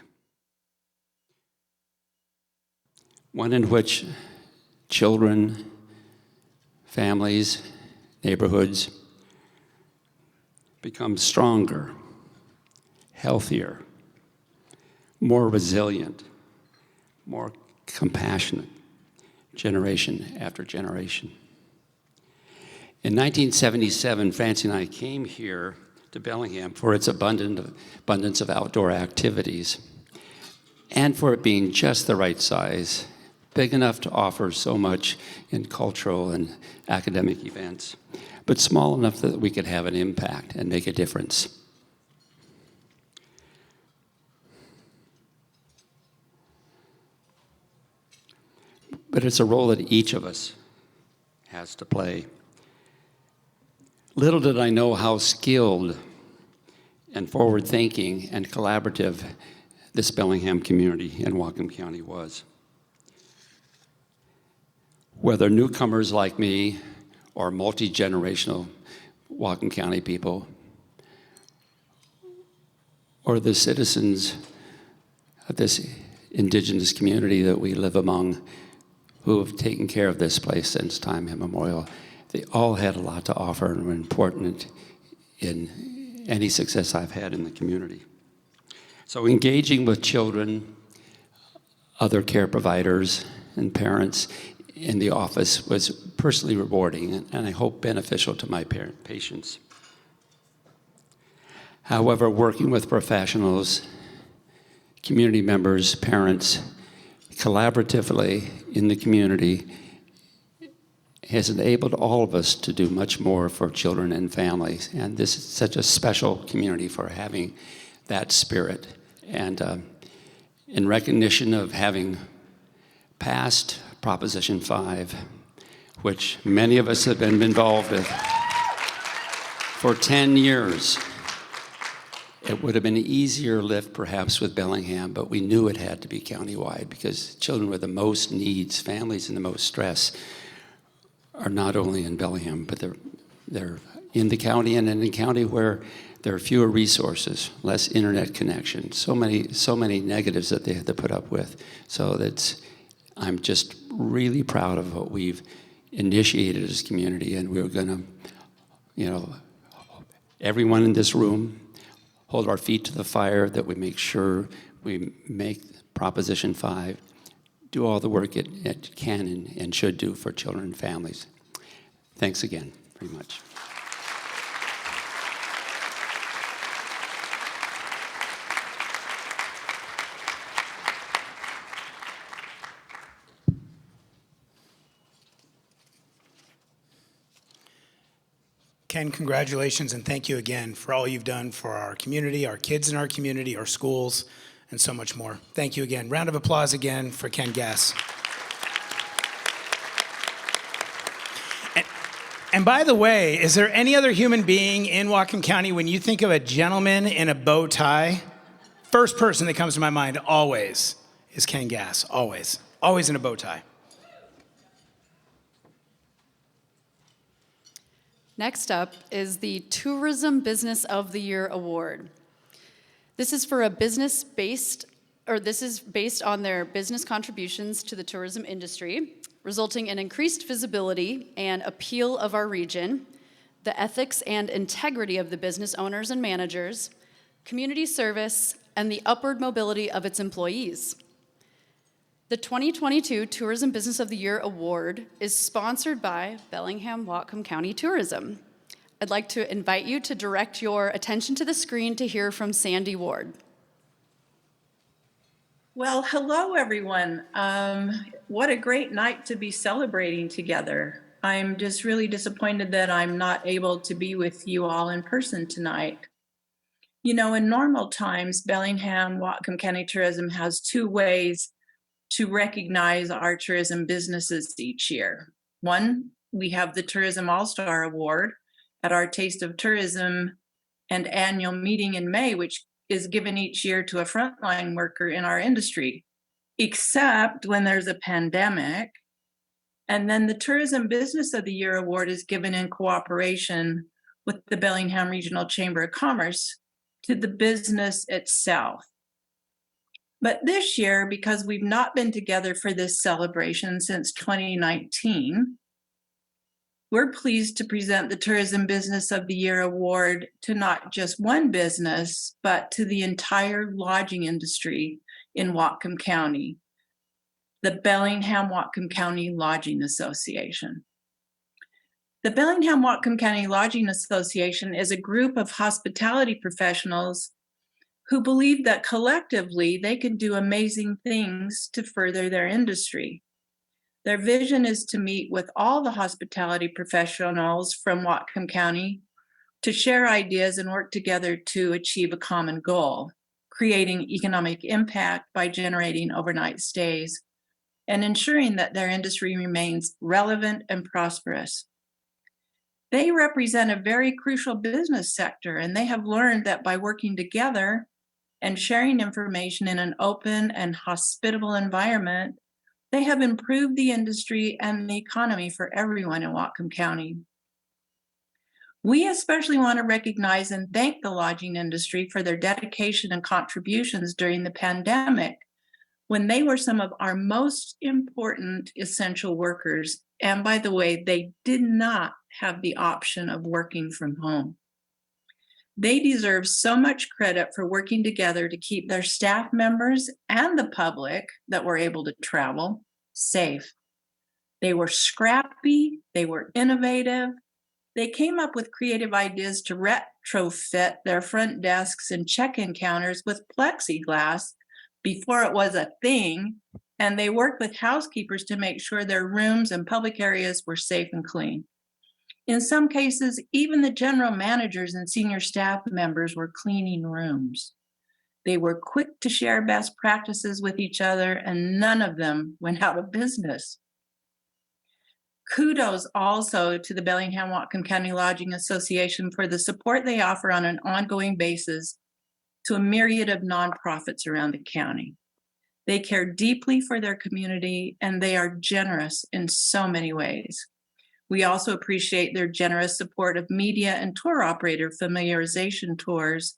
one in which children, families, neighborhoods become stronger, healthier, more resilient, more compassionate, generation after generation. In 1977, Francie and I came here to Bellingham for its abundance of outdoor activities and for it being just the right size, big enough to offer so much in cultural and academic events, but small enough that we could have an impact and make a difference. But it's a role that each of us has to play. Little did I know how skilled and forward-thinking and collaborative this Bellingham community in Whatcom County was. Whether newcomers like me or multi-generational Whatcom County people, or the citizens of this indigenous community that we live among who have taken care of this place since time immemorial, they all had a lot to offer and were important in any success I've had in the community. So engaging with children, other care providers, and parents in the office was personally rewarding and I hope beneficial to my patients. However, working with professionals, community members, parents, collaboratively in the community has enabled all of us to do much more for children and families. And this is such a special community for having that spirit. And in recognition of having passed Proposition 5, which many of us have been involved with For 10 years. It would have been an easier lift perhaps with Bellingham, but we knew it had to be countywide because children with the most needs, families in the most stress, are not only in Bellingham, but they're in the county and in a county where there are fewer resources, less internet connection, so many negatives that they have to put up with. So I'm just really proud of what we've initiated as a community, and we're gonna, everyone in this room, hold our feet to the fire that we make sure we make Proposition 5 do all the work it can and should do for children and families. Thanks again very much. Ken, congratulations and thank you again for all you've done for our community, our kids in our community, our schools, and so much more. Thank you again. Round of applause again for Ken Gass. And by the way, is there any other human being in Whatcom County when you think of a gentleman in a bow tie? First person that comes to my mind always is Ken Gass, always. Always in a bow tie. Next up is the Tourism Business of the Year Award. This is for this is based on their business contributions to the tourism industry, resulting in increased visibility and appeal of our region, the ethics and integrity of the business owners and managers, community service, and the upward mobility of its employees. The 2022 Tourism Business of the Year Award is sponsored by Bellingham Whatcom County Tourism. I'd like to invite you to direct your attention to the screen to hear from Sandy Ward. Well, hello, everyone. What a great night to be celebrating together. I'm just really disappointed that I'm not able to be with you all in person tonight. In normal times, Bellingham Whatcom County Tourism has two ways to recognize our tourism businesses each year. One, we have the Tourism All-Star Award at our Taste of Tourism and annual meeting in May, which is given each year to a frontline worker in our industry, except when there's a pandemic. And then the Tourism Business of the Year Award is given in cooperation with the Bellingham Regional Chamber of Commerce to the business itself. But this year, because we've not been together for this celebration since 2019, we're pleased to present the Tourism Business of the Year Award to not just one business, but to the entire lodging industry in Whatcom County, the Bellingham Whatcom County Lodging Association. The Bellingham Whatcom County Lodging Association is a group of hospitality professionals who believe that collectively they can do amazing things to further their industry. Their vision is to meet with all the hospitality professionals from Whatcom County to share ideas and work together to achieve a common goal, creating economic impact by generating overnight stays and ensuring that their industry remains relevant and prosperous. They represent a very crucial business sector, and they have learned that by working together and sharing information in an open and hospitable environment, they have improved the industry and the economy for everyone in Whatcom County. We especially want to recognize and thank the lodging industry for their dedication and contributions during the pandemic, when they were some of our most important essential workers. And by the way, they did not have the option of working from home. They deserve so much credit for working together to keep their staff members and the public that were able to travel safe. They were scrappy, they were innovative. They came up with creative ideas to retrofit their front desks and check-in counters with plexiglass before it was a thing, and they worked with housekeepers to make sure their rooms and public areas were safe and clean. In some cases, even the general managers and senior staff members were cleaning rooms. They were quick to share best practices with each other, and none of them went out of business. Kudos also to the Bellingham-Whatcom County Lodging Association for the support they offer on an ongoing basis to a myriad of nonprofits around the county. They care deeply for their community, and they are generous in so many ways. We also appreciate their generous support of media and tour operator familiarization tours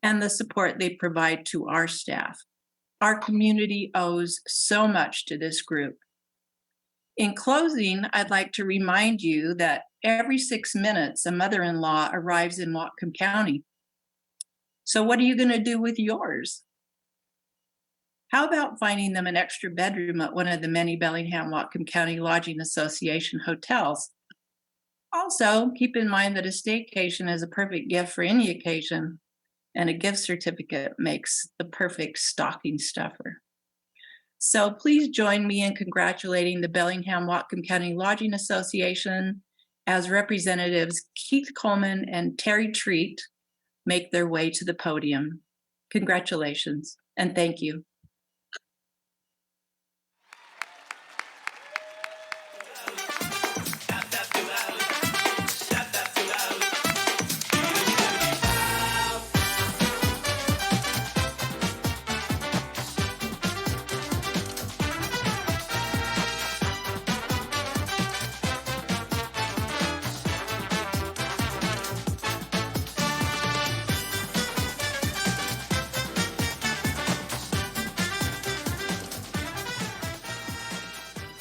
and the support they provide to our staff. Our community owes so much to this group. In closing, I'd like to remind you that every 6 minutes, a mother-in-law arrives in Whatcom County. So what are you going to do with yours? How about finding them an extra bedroom at one of the many Bellingham-Whatcom County Lodging Association hotels? Also, keep in mind that a staycation is a perfect gift for any occasion, and a gift certificate makes the perfect stocking stuffer. So please join me in congratulating the Bellingham-Whatcom County Lodging Association as Representatives Keith Coleman and Terry Treat make their way to the podium. Congratulations, and thank you.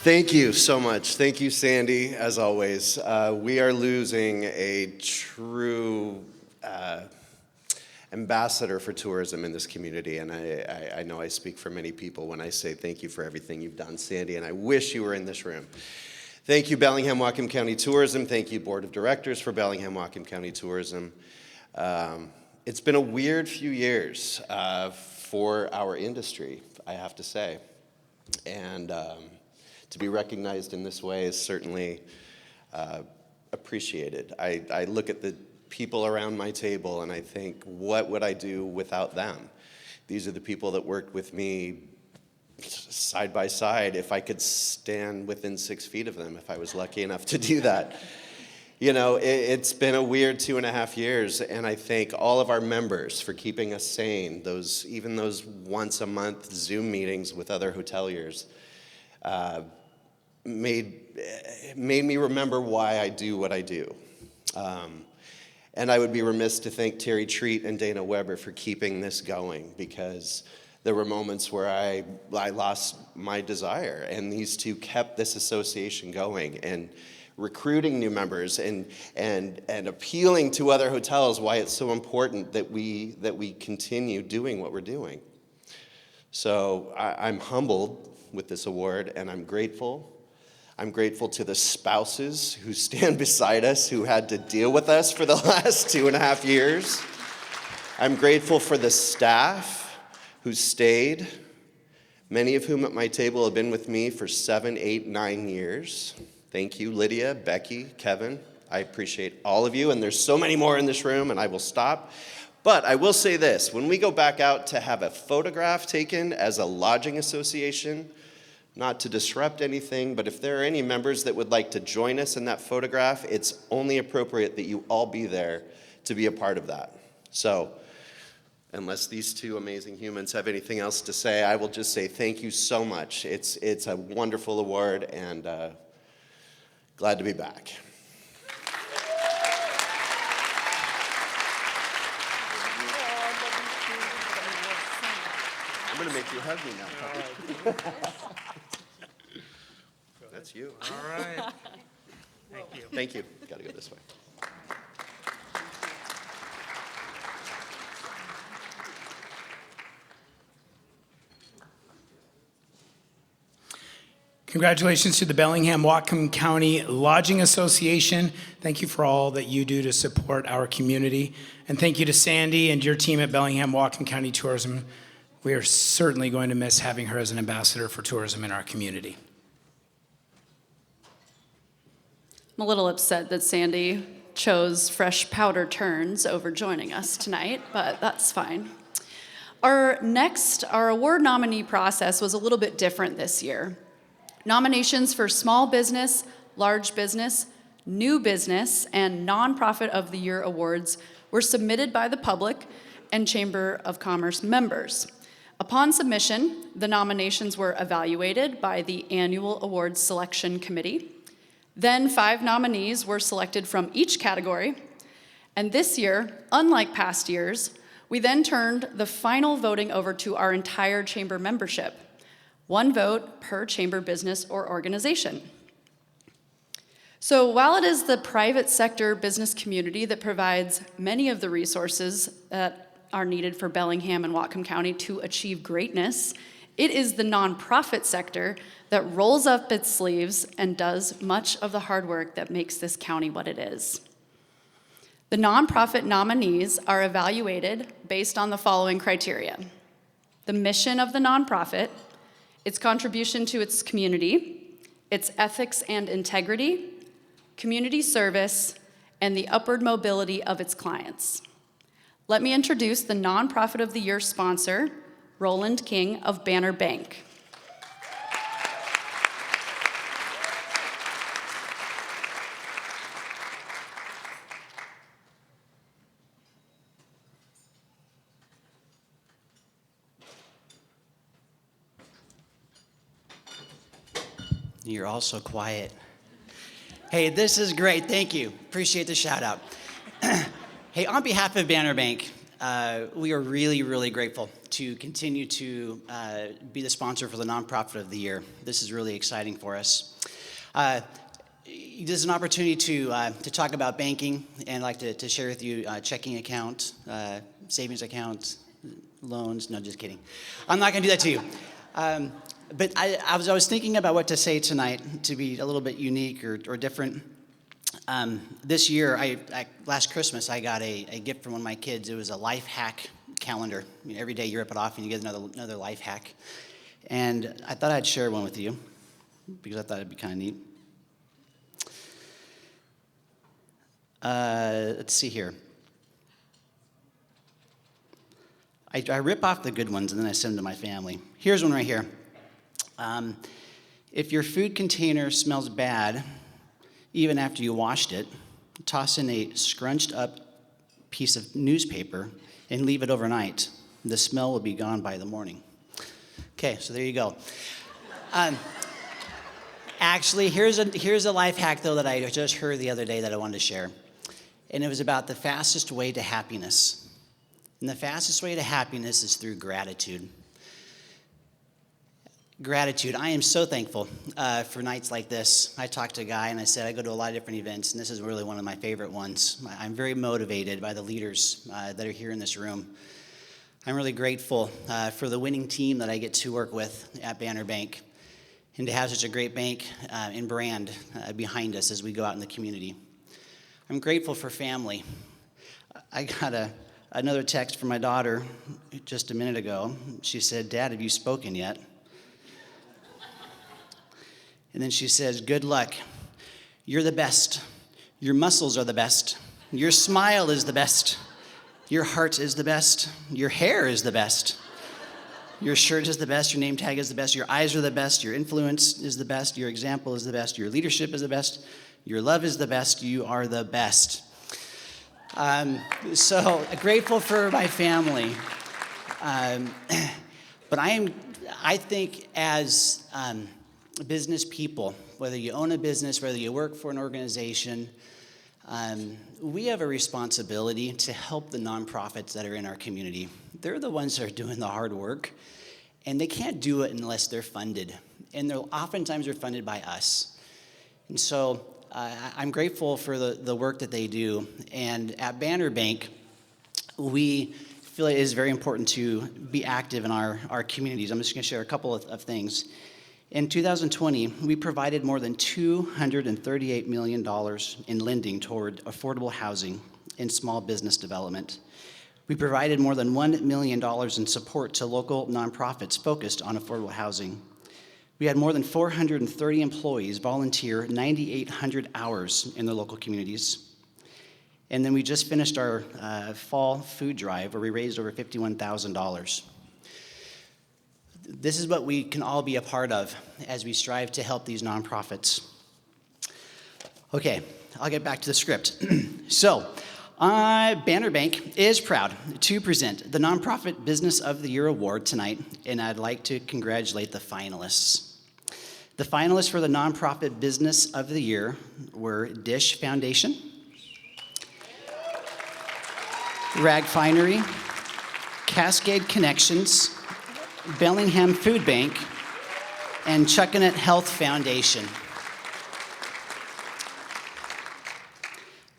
Thank you so much. Thank you, Sandy, as always. We are losing a true ambassador for tourism in this community, and I know I speak for many people when I say thank you for everything you've done, Sandy, and I wish you were in this room. Thank you, Bellingham-Whatcom County Tourism. Thank you, Board of Directors for Bellingham-Whatcom County Tourism. It's been a weird few years for our industry, I have to say, and to be recognized in this way is certainly appreciated. I look at the people around my table and I think, what would I do without them? These are the people that worked with me side by side if I could stand within 6 feet of them, if I was lucky enough to do that. You know, it's been a weird 2.5 years, and I thank all of our members for keeping us sane, even those once a month Zoom meetings with other hoteliers. Made me remember why I do what I do. And I would be remiss to thank Terry Treat and Dana Weber for keeping this going, because there were moments where I lost my desire, and these two kept this association going and recruiting new members and appealing to other hotels why it's so important that we continue doing what we're doing. So I'm humbled with this award, and I'm grateful. I'm grateful to the spouses who stand beside us, who had to deal with us for the last 2.5 years. I'm grateful for the staff who stayed, many of whom at my table have been with me for 7, 8, 9 years. Thank you, Lydia, Becky, Kevin. I appreciate all of you, and there's so many more in this room, and I will stop. But I will say this, when we go back out to have a photograph taken as a lodging association, not to disrupt anything, but if there are any members that would like to join us in that photograph, it's only appropriate that you all be there to be a part of that. So, unless these two amazing humans have anything else to say, I will just say thank you so much. It's a wonderful award, and glad to be back. I'm going to make you hug me now, puppy. That's you. All right. Thank you. Thank you. Got to go this way. Congratulations to the Bellingham-Whatcom County Lodging Association. Thank you for all that you do to support our community. And thank you to Sandy and your team at Bellingham-Whatcom County Tourism. We are certainly going to miss having her as an ambassador for tourism in our community. I'm a little upset that Sandy chose Fresh Powder Turns over joining us tonight, but that's fine. Our award nominee process was a little bit different this year. Nominations for small business, large business, new business, and nonprofit of the year awards were submitted by the public and Chamber of Commerce members. Upon submission, the nominations were evaluated by the annual awards selection committee. Then 5 nominees were selected from each category. And this year, unlike past years, we then turned the final voting over to our entire chamber membership. 1 vote per chamber business or organization. So while it is the private sector business community that provides many of the resources that are needed for Bellingham and Whatcom County to achieve greatness, it is the nonprofit sector that rolls up its sleeves and does much of the hard work that makes this county what it is. The nonprofit nominees are evaluated based on the following criteria: the mission of the nonprofit, its contribution to its community, its ethics and integrity, community service, and the upward mobility of its clients. Let me introduce the Nonprofit of the Year sponsor, Roland King of Banner Bank. You're all so quiet. Hey, this is great. Thank you. Appreciate the shout out. Hey, on behalf of Banner Bank, we are really, really grateful to continue to be the sponsor for the Nonprofit of the Year. This is really exciting for us. This is an opportunity to talk about banking, and I'd like to share with you checking account, savings account, loans. No, just kidding. I'm not going to do that to you. But I was thinking about what to say tonight to be a little bit unique or different. This year, last Christmas, I got a gift from one of my kids. It was a life hack calendar. Every day you rip it off and you get another life hack. And I thought I'd share one with you because I thought it'd be kind of neat. Let's see here. I rip off the good ones and then I send them to my family. Here's one right here. If your food container smells bad, even after you washed it, toss in a scrunched up piece of newspaper and leave it overnight. The smell will be gone by the morning. Okay, so there you go. Actually, here's a life hack though that I just heard the other day that I wanted to share. And it was about the fastest way to happiness. And the fastest way to happiness is through gratitude. Gratitude. I am so thankful for nights like this. I talked to a guy and I said I go to a lot of different events, and this is really one of my favorite ones. I'm very motivated by the leaders that are here in this room. I'm really grateful for the winning team that I get to work with at Banner Bank, and to have such a great bank and brand behind us as we go out in the community. I'm grateful for family. I got another text from my daughter just a minute ago. She said, "Dad, have you spoken yet?" And then she says, "Good luck. You're the best. Your muscles are the best. Your smile is the best. Your heart is the best. Your hair is the best. Your shirt is the best. Your name tag is the best. Your eyes are the best. Your influence is the best. Your example is the best. Your leadership is the best. Your love is the best. You are the best." So grateful for my family. But I think as business people, whether you own a business, whether you work for an organization, we have a responsibility to help the nonprofits that are in our community. They're the ones that are doing the hard work, and they can't do it unless they're funded. And oftentimes they're funded by us. And so I'm grateful for the work that they do. And at Banner Bank, we feel it is very important to be active in our communities. I'm just going to share a couple of things. In 2020, we provided more than $238 million in lending toward affordable housing and small business development. We provided more than $1 million in support to local nonprofits focused on affordable housing. We had more than 430 employees volunteer 9,800 hours in their local communities. And then we just finished our fall food drive where we raised over $51,000. This is what we can all be a part of as we strive to help these nonprofits. Okay, I'll get back to the script. So, Banner Bank is proud to present the Nonprofit Business of the Year Award tonight, and I'd like to congratulate the finalists. The finalists for the Nonprofit Business of the Year were Dish Foundation, Rag Finery, Cascade Connections, Bellingham Food Bank, and Chuckanet Health Foundation.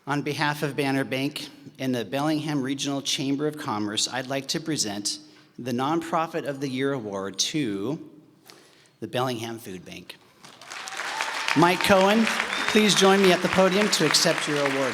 On behalf of Banner Bank and the Bellingham Regional Chamber of Commerce, I'd like to present the Nonprofit of the Year Award to the Bellingham Food Bank. Mike Cohen, please join me at the podium to accept your award.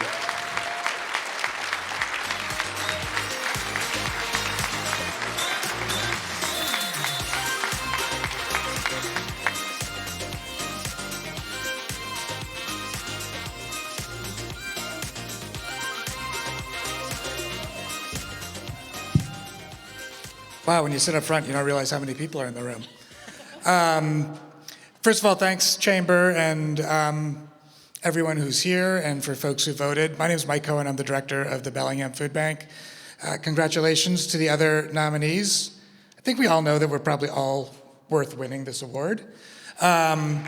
Wow, when you sit up front, you don't realize how many people are in the room. First of all, thanks, Chamber, and everyone who's here, and for folks who voted. My name is Mike Cohen. I'm the director of the Bellingham Food Bank. Congratulations to the other nominees. I think we all know that we're probably all worth winning this award. I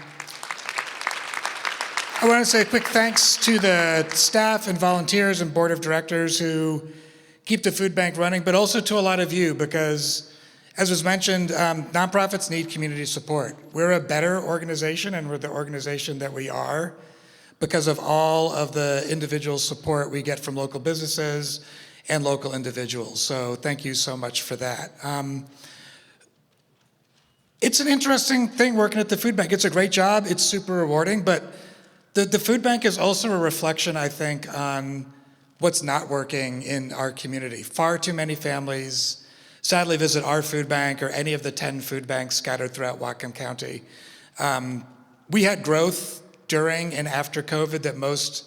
want to say a quick thanks to the staff and volunteers and board of directors who keep the food bank running, but also to a lot of you, because as was mentioned, nonprofits need community support. We're a better organization, and we're the organization that we are because of all of the individual support we get from local businesses and local individuals. So thank you so much for that. It's an interesting thing working at the food bank. It's a great job. It's super rewarding, but the food bank is also a reflection, I think, on what's not working in our community. Far too many families sadly visit our food bank or any of the 10 food banks scattered throughout Whatcom County. We had growth during and after COVID that most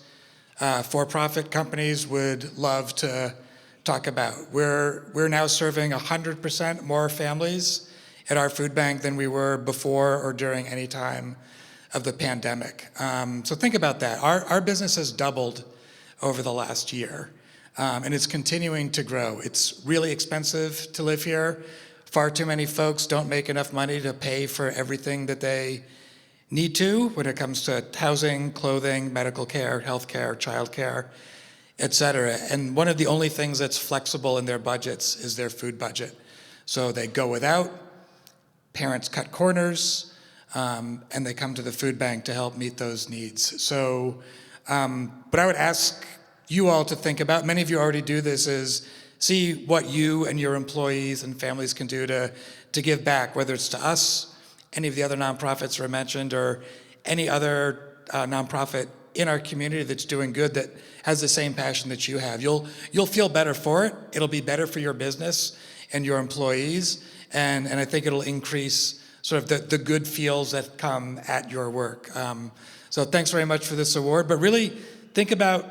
for-profit companies would love to talk about. We're now serving 100% more families at our food bank than we were before or during any time of the pandemic. So think about that. Our business has doubled over the last year, and it's continuing to grow. It's really expensive to live here. Far too many folks don't make enough money to pay for everything that they need to when it comes to housing, clothing, medical care, health care, child care, et cetera. And one of the only things that's flexible in their budgets is their food budget. So they go without, parents cut corners, and they come to the food bank to help meet those needs. So, but I would ask you all to think about, many of you already do this, is see what you and your employees and families can do to give back, whether it's to us, any of the other nonprofits I mentioned, or any other nonprofit in our community that's doing good that has the same passion that you have. You'll feel better for it. It'll be better for your business and your employees, and I think it'll increase sort of the good feels that come at your work. So thanks very much for this award, but really think about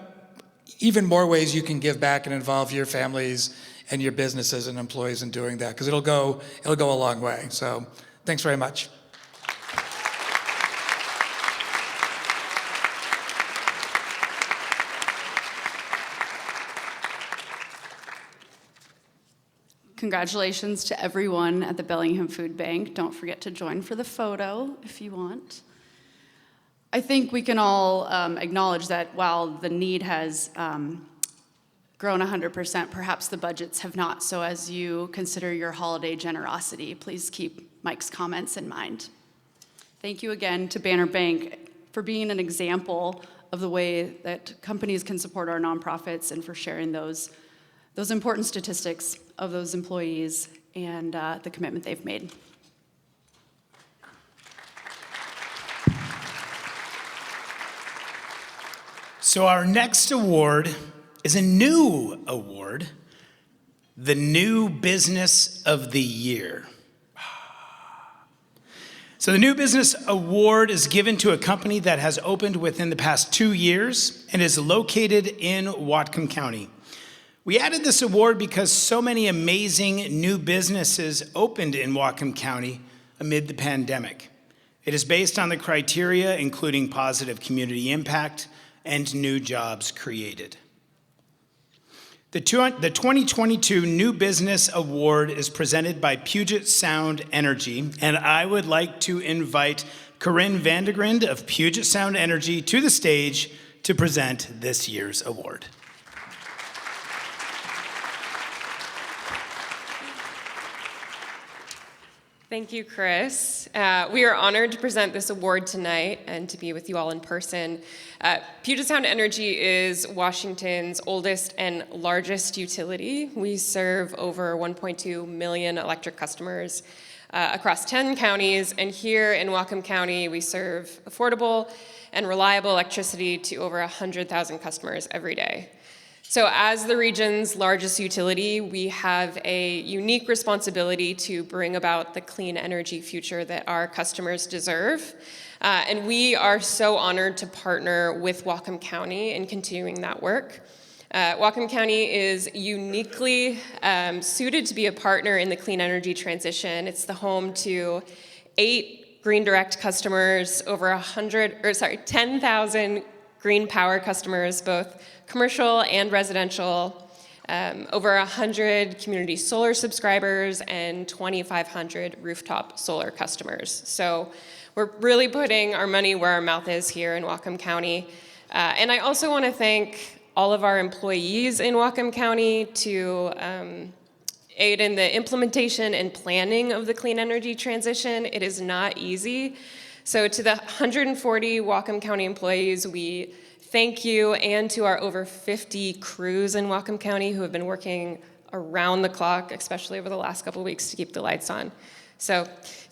even more ways you can give back and involve your families and your businesses and employees in doing that, because it'll go a long way. So thanks very much. Congratulations to everyone at the Bellingham Food Bank. Don't forget to join for the photo if you want. I think we can all acknowledge that while the need has grown 100%, perhaps the budgets have not. So as you consider your holiday generosity, please keep Mike's comments in mind. Thank you again to Banner Bank for being an example of the way that companies can support our nonprofits and for sharing those important statistics of those employees and the commitment they've made. So our next award is a new award, the New Business of the Year. So the New Business Award is given to a company that has opened within the past 2 years and is located in Whatcom County. We added this award because so many amazing new businesses opened in Whatcom County amid the pandemic. It is based on the criteria including positive community impact and new jobs created. The 2022 New Business Award is presented by Puget Sound Energy, and I would like to invite Corinne Vandegrind of Puget Sound Energy to the stage to present this year's award. Thank you, Chris. We are honored to present this award tonight and to be with you all in person. Puget Sound Energy is Washington's oldest and largest utility. We serve over 1.2 million electric customers across 10 counties, and here in Whatcom County, we serve affordable and reliable electricity to over 100,000 customers every day. So as the region's largest utility, we have a unique responsibility to bring about the clean energy future that our customers deserve. And we are so honored to partner with Whatcom County in continuing that work. Whatcom County is uniquely suited to be a partner in the clean energy transition. It's the home to 8 Green Direct customers, over 10,000 green power customers, both commercial and residential, over 100 community solar subscribers, and 2,500 rooftop solar customers. So we're really putting our money where our mouth is here in Whatcom County. And I also want to thank all of our employees in Whatcom County to aid in the implementation and planning of the clean energy transition. It is not easy. So to the 140 Whatcom County employees, we thank you, and to our over 50 crews in Whatcom County who have been working around the clock, especially over the last couple of weeks, to keep the lights on. So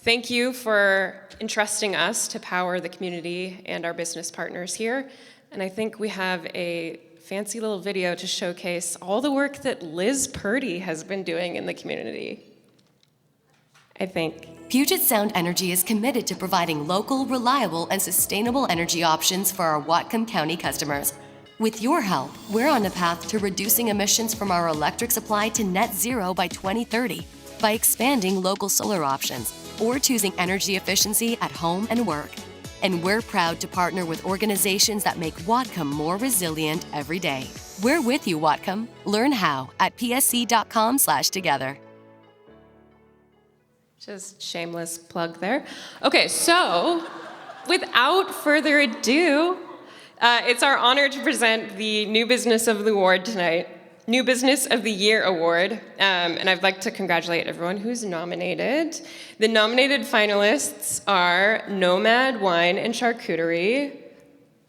thank you for entrusting us to power the community and our business partners here. And I think we have a fancy little video to showcase all the work that Liz Purdy has been doing in the community, I think. Puget Sound Energy is committed to providing local, reliable, and sustainable energy options for our Whatcom County customers. With your help, we're on a path to reducing emissions from our electric supply to net zero by 2030 by expanding local solar options or choosing energy efficiency at home and work. And we're proud to partner with organizations that make Whatcom more resilient every day. We're with you, Whatcom. Learn how at psc.com/together. Just shameless plug there. Okay, so without further ado, it's our honor to present the New Business of the Award tonight, New Business of the Year Award, and I'd like to congratulate everyone who's nominated. The nominated finalists are Nomad Wine and Charcuterie,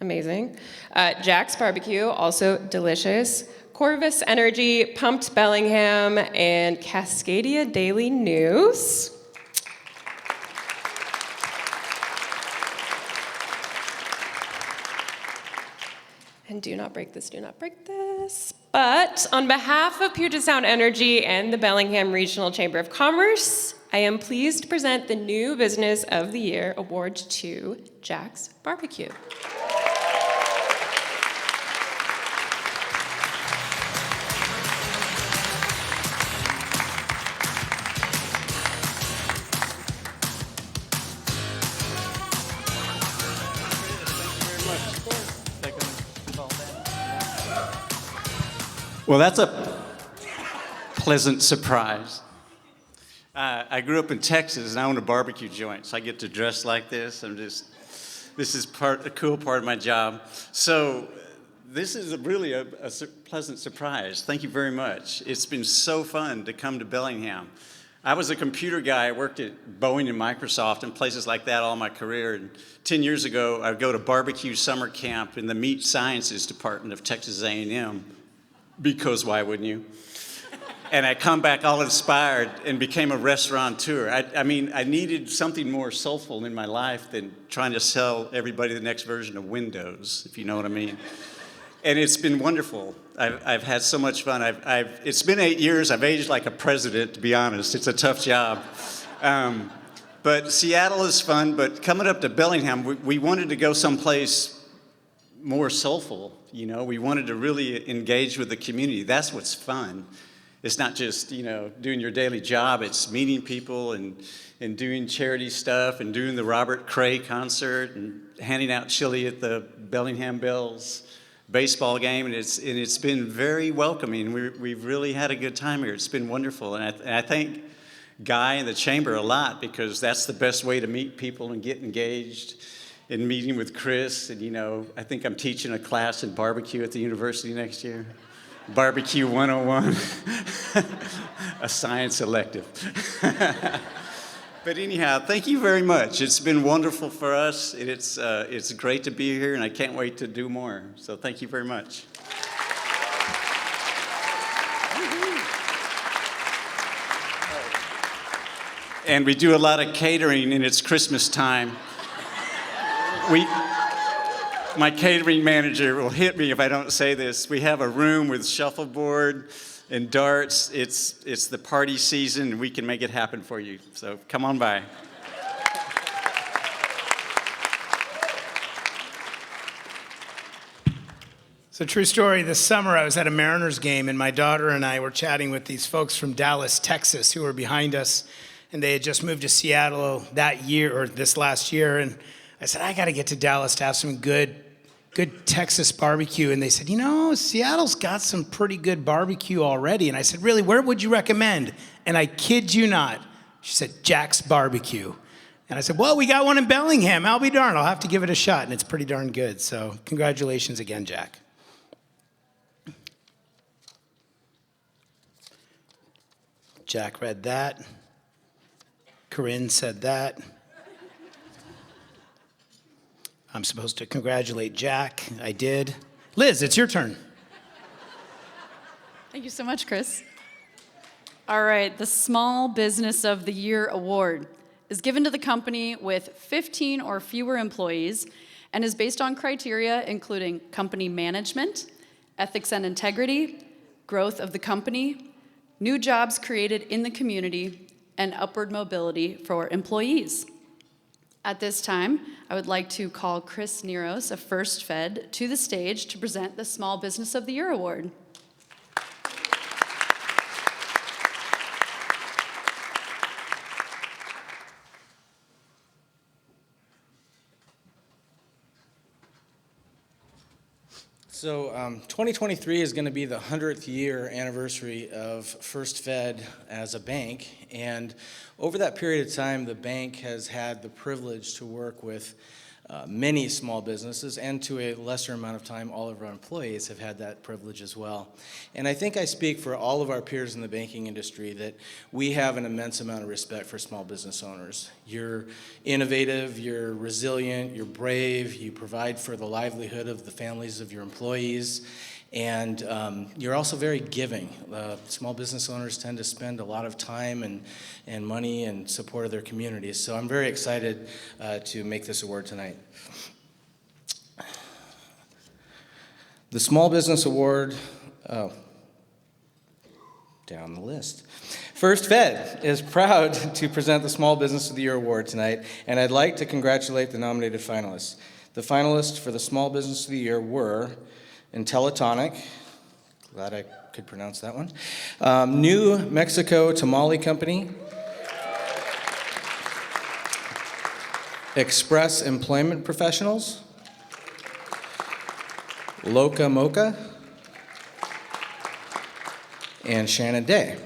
amazing, Jack's Barbecue, also delicious, Corvus Energy, Pumped Bellingham, and Cascadia Daily News. And do not break this, do not break this. But on behalf of Puget Sound Energy and the Bellingham Regional Chamber of Commerce, I am pleased to present the New Business of the Year Award to Jack's Barbecue. Well, that's a pleasant surprise. I grew up in Texas, and I own a barbecue joint, so I get to dress like this. This is a cool part of my job. So this is really a pleasant surprise. Thank you very much. It's been so fun to come to Bellingham. I was a computer guy. I worked at Boeing and Microsoft and places like that all my career. And 10 years ago, I'd go to barbecue summer camp in the Meat Sciences Department of Texas A&M. Because why wouldn't you? And I come back all inspired and became a restaurateur. I mean, I needed something more soulful in my life than trying to sell everybody the next version of Windows, if you know what I mean. And it's been wonderful. I've had so much fun. It's been 8 years. I've aged like a president, to be honest. It's a tough job. But Seattle is fun. But coming up to Bellingham, we wanted to go someplace more soulful. You know, we wanted to really engage with the community. That's what's fun. it's not just, doing your daily job. It's meeting people and doing charity stuff and doing the Robert Cray concert and handing out chili at the Bellingham Bells baseball game. And it's been very welcoming. We've really had a good time here. It's been wonderful. And I thank Guy and the Chamber a lot, because that's the best way to meet people and get engaged. In meeting with Chris, and I think I'm teaching a class in barbecue at the university next year. Barbecue 101, a science elective. But anyhow, thank you very much. It's been wonderful for us. It's great to be here, and I can't wait to do more. So thank you very much. And we do a lot of catering, and it's Christmas time. My catering manager will hit me if I don't say this. We have a room with shuffleboard and darts. It's the party season, and we can make it happen for you. So come on by. So true story, this summer I was at a Mariners game, and my daughter and I were chatting with these folks from Dallas, Texas, who were behind us, and they had just moved to Seattle that year, or this last year, and I said, I got to get to Dallas to have some good Texas barbecue. And they said, Seattle's got some pretty good barbecue already. And I said, really, where would you recommend? And I kid you not, she said, Jack's Barbecue. And I said, well, we got one in Bellingham. I'll be darned. I'll have to give it a shot. And it's pretty darn good. So congratulations again, Jack. Jack read that. Corinne said that. I'm supposed to congratulate Jack. I did. Liz, it's your turn. Thank you so much, Chris. All right, the Small Business of the Year Award is given to the company with 15 or fewer employees and is based on criteria including company management, ethics and integrity, growth of the company, new jobs created in the community, and upward mobility for employees. At this time, I would like to call Chris Neros of First Fed to the stage to present the Small Business of the Year Award. So 2023 is going to be the 100th year anniversary of First Fed as a bank, and over that period of time, the bank has had the privilege to work with many small businesses, and to a lesser amount of time, all of our employees have had that privilege as well. And I think I speak for all of our peers in the banking industry that we have an immense amount of respect for small business owners. You're innovative, you're resilient, you're brave, you provide for the livelihood of the families of your employees, and you're also very giving. Small business owners tend to spend a lot of time and money in support of their communities. So I'm very excited to make this award tonight. The Small Business Award, down the list. First Fed is proud to present the Small Business of the Year Award tonight, and I'd like to congratulate the nominated finalists. The finalists for the Small Business of the Year were Intellatonic, glad I could pronounce that one, New Mexico Tamale Company, Express Employment Professionals, Loca Mocha, and Shannon Day.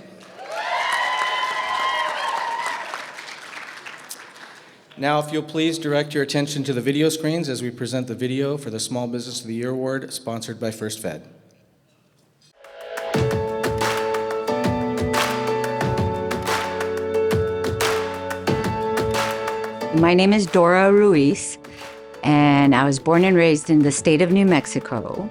Now, if you'll please direct your attention to the video screens as we present the video for the Small Business of the Year Award, sponsored by First Fed. My name is Dora Ruiz, and I was born and raised in the state of New Mexico,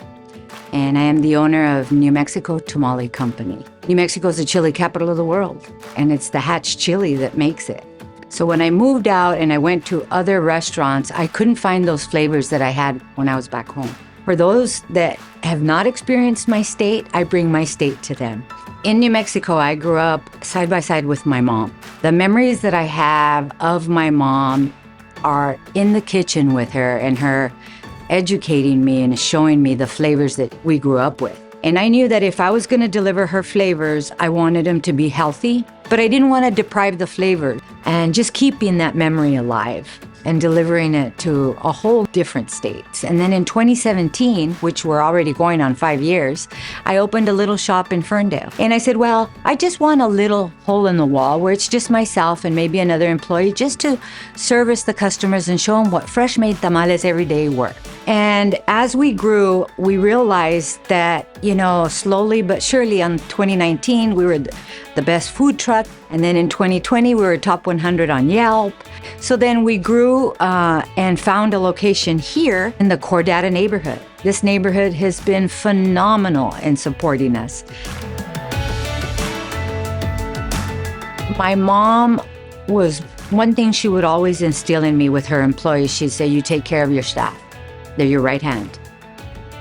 and I am the owner of New Mexico Tamale Company. New Mexico is the chili capital of the world, and it's the Hatch chili that makes it. So when I moved out and I went to other restaurants, I couldn't find those flavors that I had when I was back home. For those that have not experienced my state, I bring my state to them. In New Mexico, I grew up side by side with my mom. The memories that I have of my mom are in the kitchen with her and her educating me and showing me the flavors that we grew up with. And I knew that if I was gonna deliver her flavors, I wanted them to be healthy, but I didn't wanna deprive the flavor, and just keeping that memory alive and delivering it to a whole different state. And then in 2017, which we're already going on 5 years, I opened a little shop in Ferndale. And I said, well, I just want a little hole in the wall where it's just myself and maybe another employee, just to service the customers and show them what fresh made tamales every day were. And as we grew, we realized that, slowly but surely in 2019, we were the best food truck. And then in 2020, we were top 100 on Yelp. So then we grew and found a location here in the Cordata neighborhood. This neighborhood has been phenomenal in supporting us. My mom was, one thing she would always instill in me with her employees, she'd say, you take care of your staff. They're your right hand.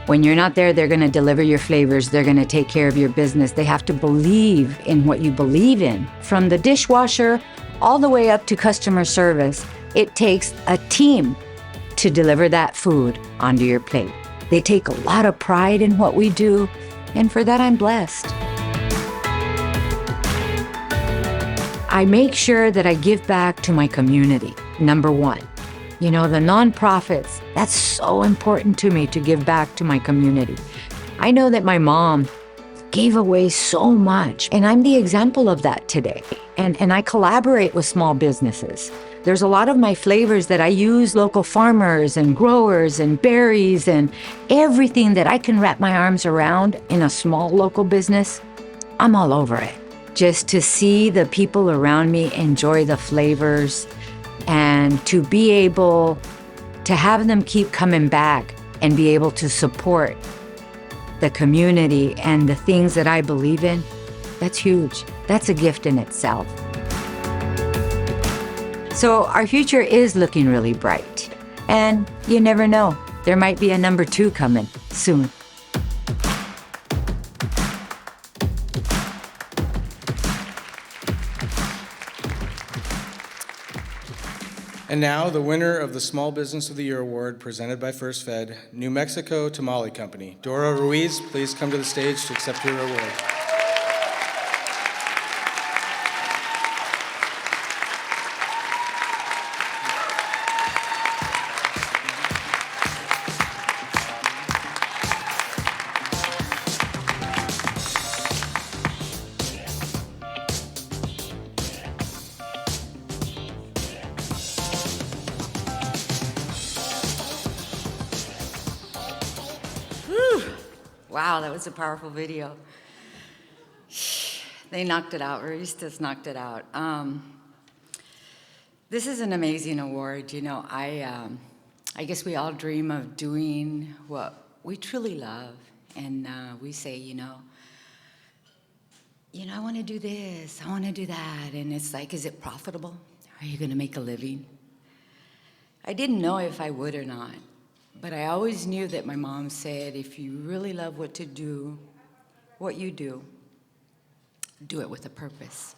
When you're not there, they're gonna deliver your flavors. They're gonna take care of your business. They have to believe in what you believe in. From the dishwasher all the way up to customer service, it takes a team to deliver that food onto your plate. They take a lot of pride in what we do, and for that I'm blessed. I make sure that I give back to my community, number one. The nonprofits, that's so important to me to give back to my community. I know that my mom gave away so much, and I'm the example of that today. And I collaborate with small businesses. There's a lot of my flavors that I use local farmers and growers and berries and everything that I can wrap my arms around in a small local business. I'm all over it. Just to see the people around me enjoy the flavors and to be able to have them keep coming back and be able to support the community and the things that I believe in, that's huge. That's a gift in itself. So our future is looking really bright. And you never know, there might be a number 2 coming soon. And now, the winner of the Small Business of the Year Award presented by First Fed, New Mexico Tamale Company. Dora Ruiz, please come to the stage to accept your award. Wow, that was a powerful video. They knocked it out. Baristas knocked it out. This is an amazing award. I guess we all dream of doing what we truly love, and we say, I want to do this, I want to do that, and it's like, is it profitable? Are you going to make a living? I didn't know if I would or not. But I always knew that my mom said, if you really love what you do, do it with a purpose.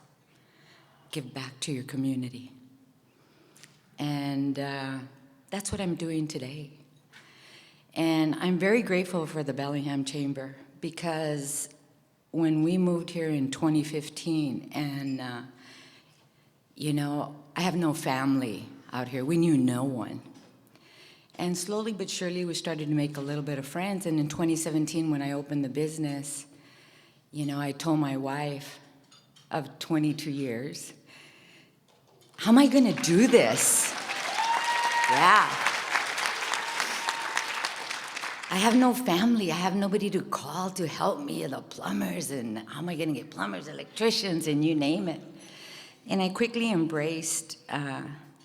Give back to your community. And that's what I'm doing today. And I'm very grateful for the Bellingham Chamber, because when we moved here in 2015, and I have no family out here. We knew no one. And slowly but surely, we started to make a little bit of friends. And in 2017, when I opened the business, I told my wife of 22 years, how am I gonna do this? Yeah. I have no family. I have nobody to call to help me, the plumbers, and how am I gonna get plumbers, electricians, and you name it. And I quickly embraced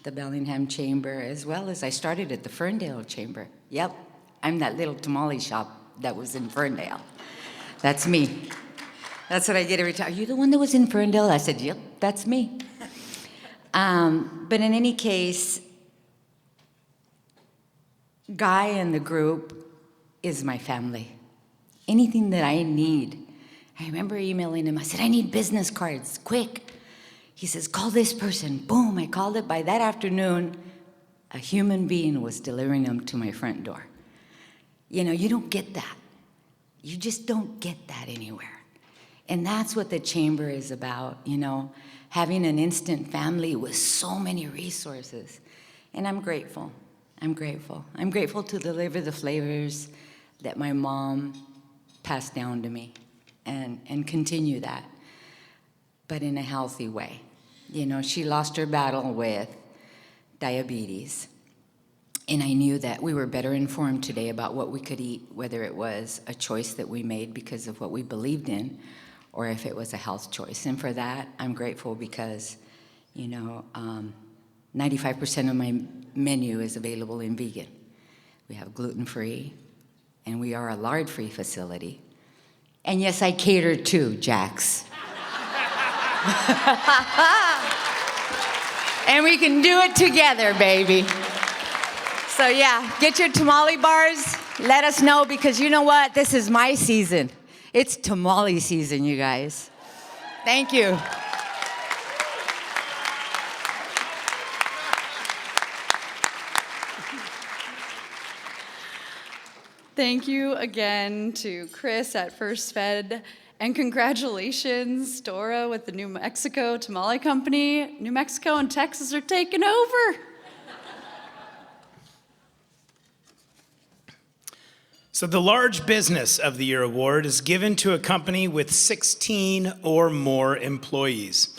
the Bellingham Chamber, as well as I started at the Ferndale Chamber. Yep, I'm that little tamale shop that was in Ferndale. That's me. That's what I get every time. Are you the one that was in Ferndale? I said, yep, that's me. But in any case, Guy and the group is my family. Anything that I need. I remember emailing him. I said, I need business cards, quick. He says, call this person. Boom, I called it. By that afternoon, a human being was delivering them to my front door. You don't get that. You just don't get that anywhere. And that's what the chamber is about, you know, having an instant family with so many resources. And I'm grateful. I'm grateful. I'm grateful to deliver the flavors that my mom passed down to me and continue that, but in a healthy way. You know, she lost her battle with diabetes. And I knew that we were better informed today about what we could eat, whether it was a choice that we made because of what we believed in, or if it was a health choice. And for that, I'm grateful because, you know, 95% of my menu is available in vegan. We have gluten-free, and we are a lard-free facility. And yes, I cater too, Jax. And we can do it together, baby. So yeah, get your tamale bars. Let us know, because you know what? This is my season. It's tamale season, you guys. Thank you. Thank you again to Chris at First Fed, and congratulations, Dora, with the New Mexico Tamale Company. New Mexico and Texas are taking over. So the Large Business of the Year award is given to a company with 16 or more employees,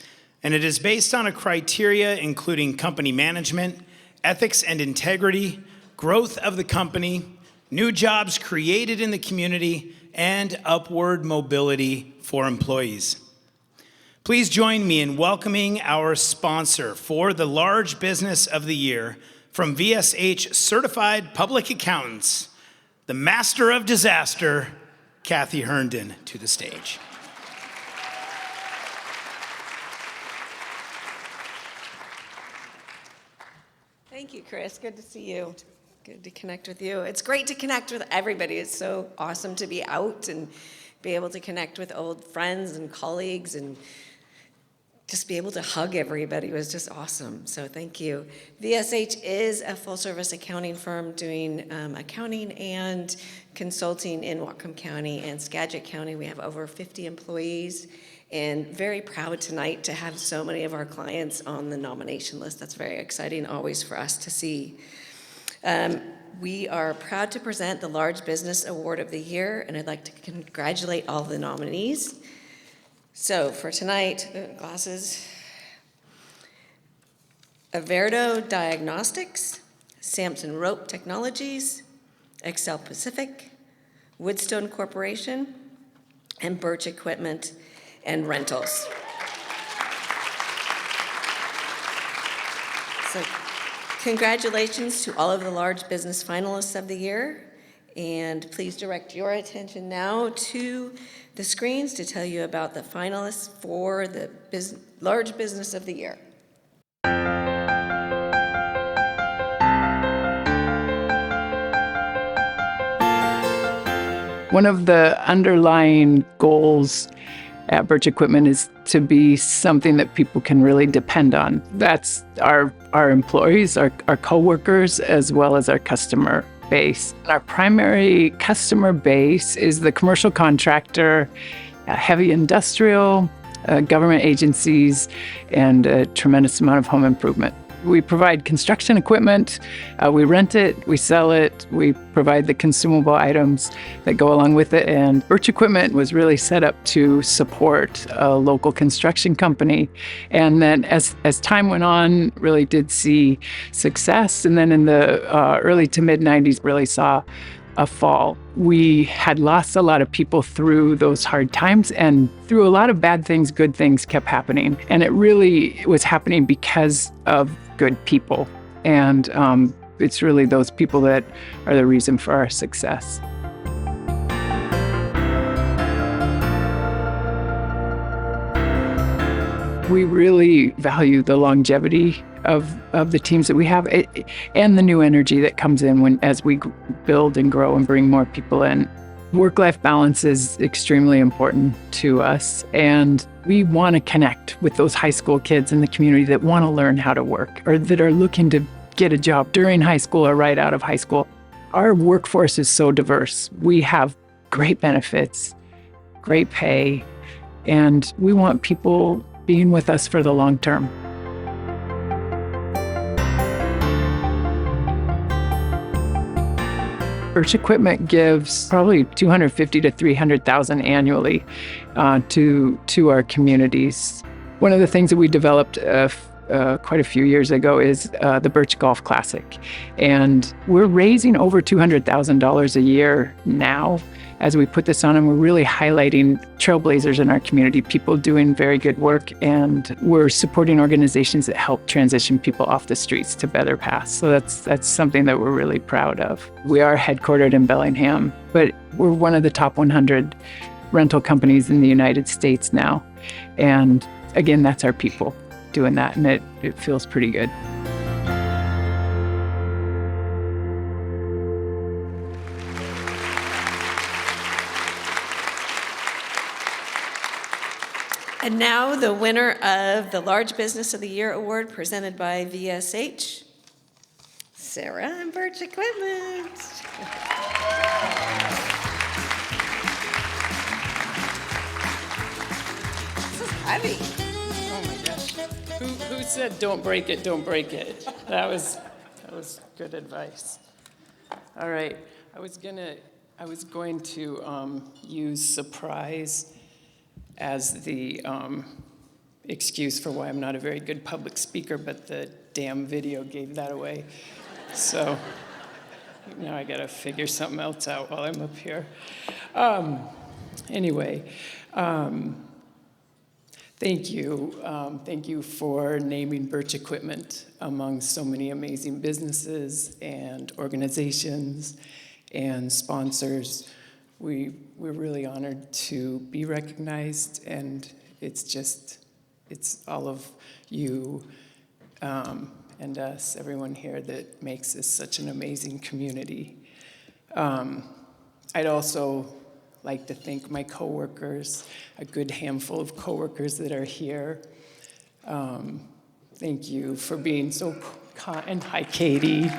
and it is based on a criteria including company management, ethics and integrity, growth of the company, new jobs created in the community, and upward mobility for employees. Please join me in welcoming our sponsor for the Large Business of the Year from VSH Certified Public Accountants, the Master of Disaster, Kathy Herndon, to the stage. Thank you, Chris. Good to see you. Good to connect with you. It's great to connect with everybody. It's so awesome to be out and be able to connect with old friends and colleagues and just be able to hug everybody. It was just awesome. So thank you. VSH is a full-service accounting firm doing accounting and consulting in Whatcom County and Skagit County. We have over 50 employees, and very proud tonight to have so many of our clients on the nomination list. That's very exciting always for us to see. We are proud to present the Large Business Award of the Year, and I'd like to congratulate all the nominees. So for tonight, glasses, Averdo Diagnostics, Samson Rope Technologies, Excel Pacific, Woodstone Corporation, and Birch Equipment and Rentals. So congratulations to all of the Large Business finalists of the year, and please direct your attention now to the screens to tell you about the finalists for the Large Business of the Year. One of the underlying goals at Birch Equipment is to be something that people can really depend on. That's our employees, our coworkers, as well as our customer base. Our primary customer base is the commercial contractor, heavy industrial, government agencies, and a tremendous amount of home improvement. We provide construction equipment, we rent it, we sell it, we provide the consumable items that go along with it, and Birch Equipment was really set up to support a local construction company. And then as time went on, really did see success, and then in the early to mid-90s really saw a fall. We had lost a lot of people through those hard times, and through a lot of bad things, good things kept happening. And it really was happening because of good people. And it's really those people that are the reason for our success. We really value the longevity of the teams that we have, and the new energy that comes in as we build and grow and bring more people in. Work-life balance is extremely important to us, and we want to connect with those high school kids in the community that want to learn how to work or that are looking to get a job during high school or right out of high school. Our workforce is so diverse. We have great benefits, great pay, and we want people being with us for the long term. Birch Equipment gives probably $250,000 to $300,000 annually to our communities. One of the things that we developed quite a few years ago is the Birch Golf Classic, and we're raising over $200,000 a year now as we put this on, and we're really highlighting trailblazers in our community, people doing very good work, and we're supporting organizations that help transition people off the streets to better paths. So that's something that we're really proud of. We are headquartered in Bellingham, but we're one of the top 100 rental companies in the United States now. And again, that's our people doing that, and it feels pretty good. And now the winner of the Large Business of the Year Award presented by VSH, Sarah and Birch Equipment. This is heavy. Oh my gosh. Who said don't break it, don't break it? That was good advice. All right. I was going to use surprise as the excuse for why I'm not a very good public speaker, but the damn video gave that away. So now I gotta figure something else out while I'm up here. Anyway, thank you. Thank you for naming Birch Equipment among so many amazing businesses and organizations and sponsors. We're really honored to be recognized, and it's all of you and us, everyone here, that makes this such an amazing community. I'd also like to thank my coworkers, a good handful of coworkers that are here. Thank you for being so kind. Hi, Katie.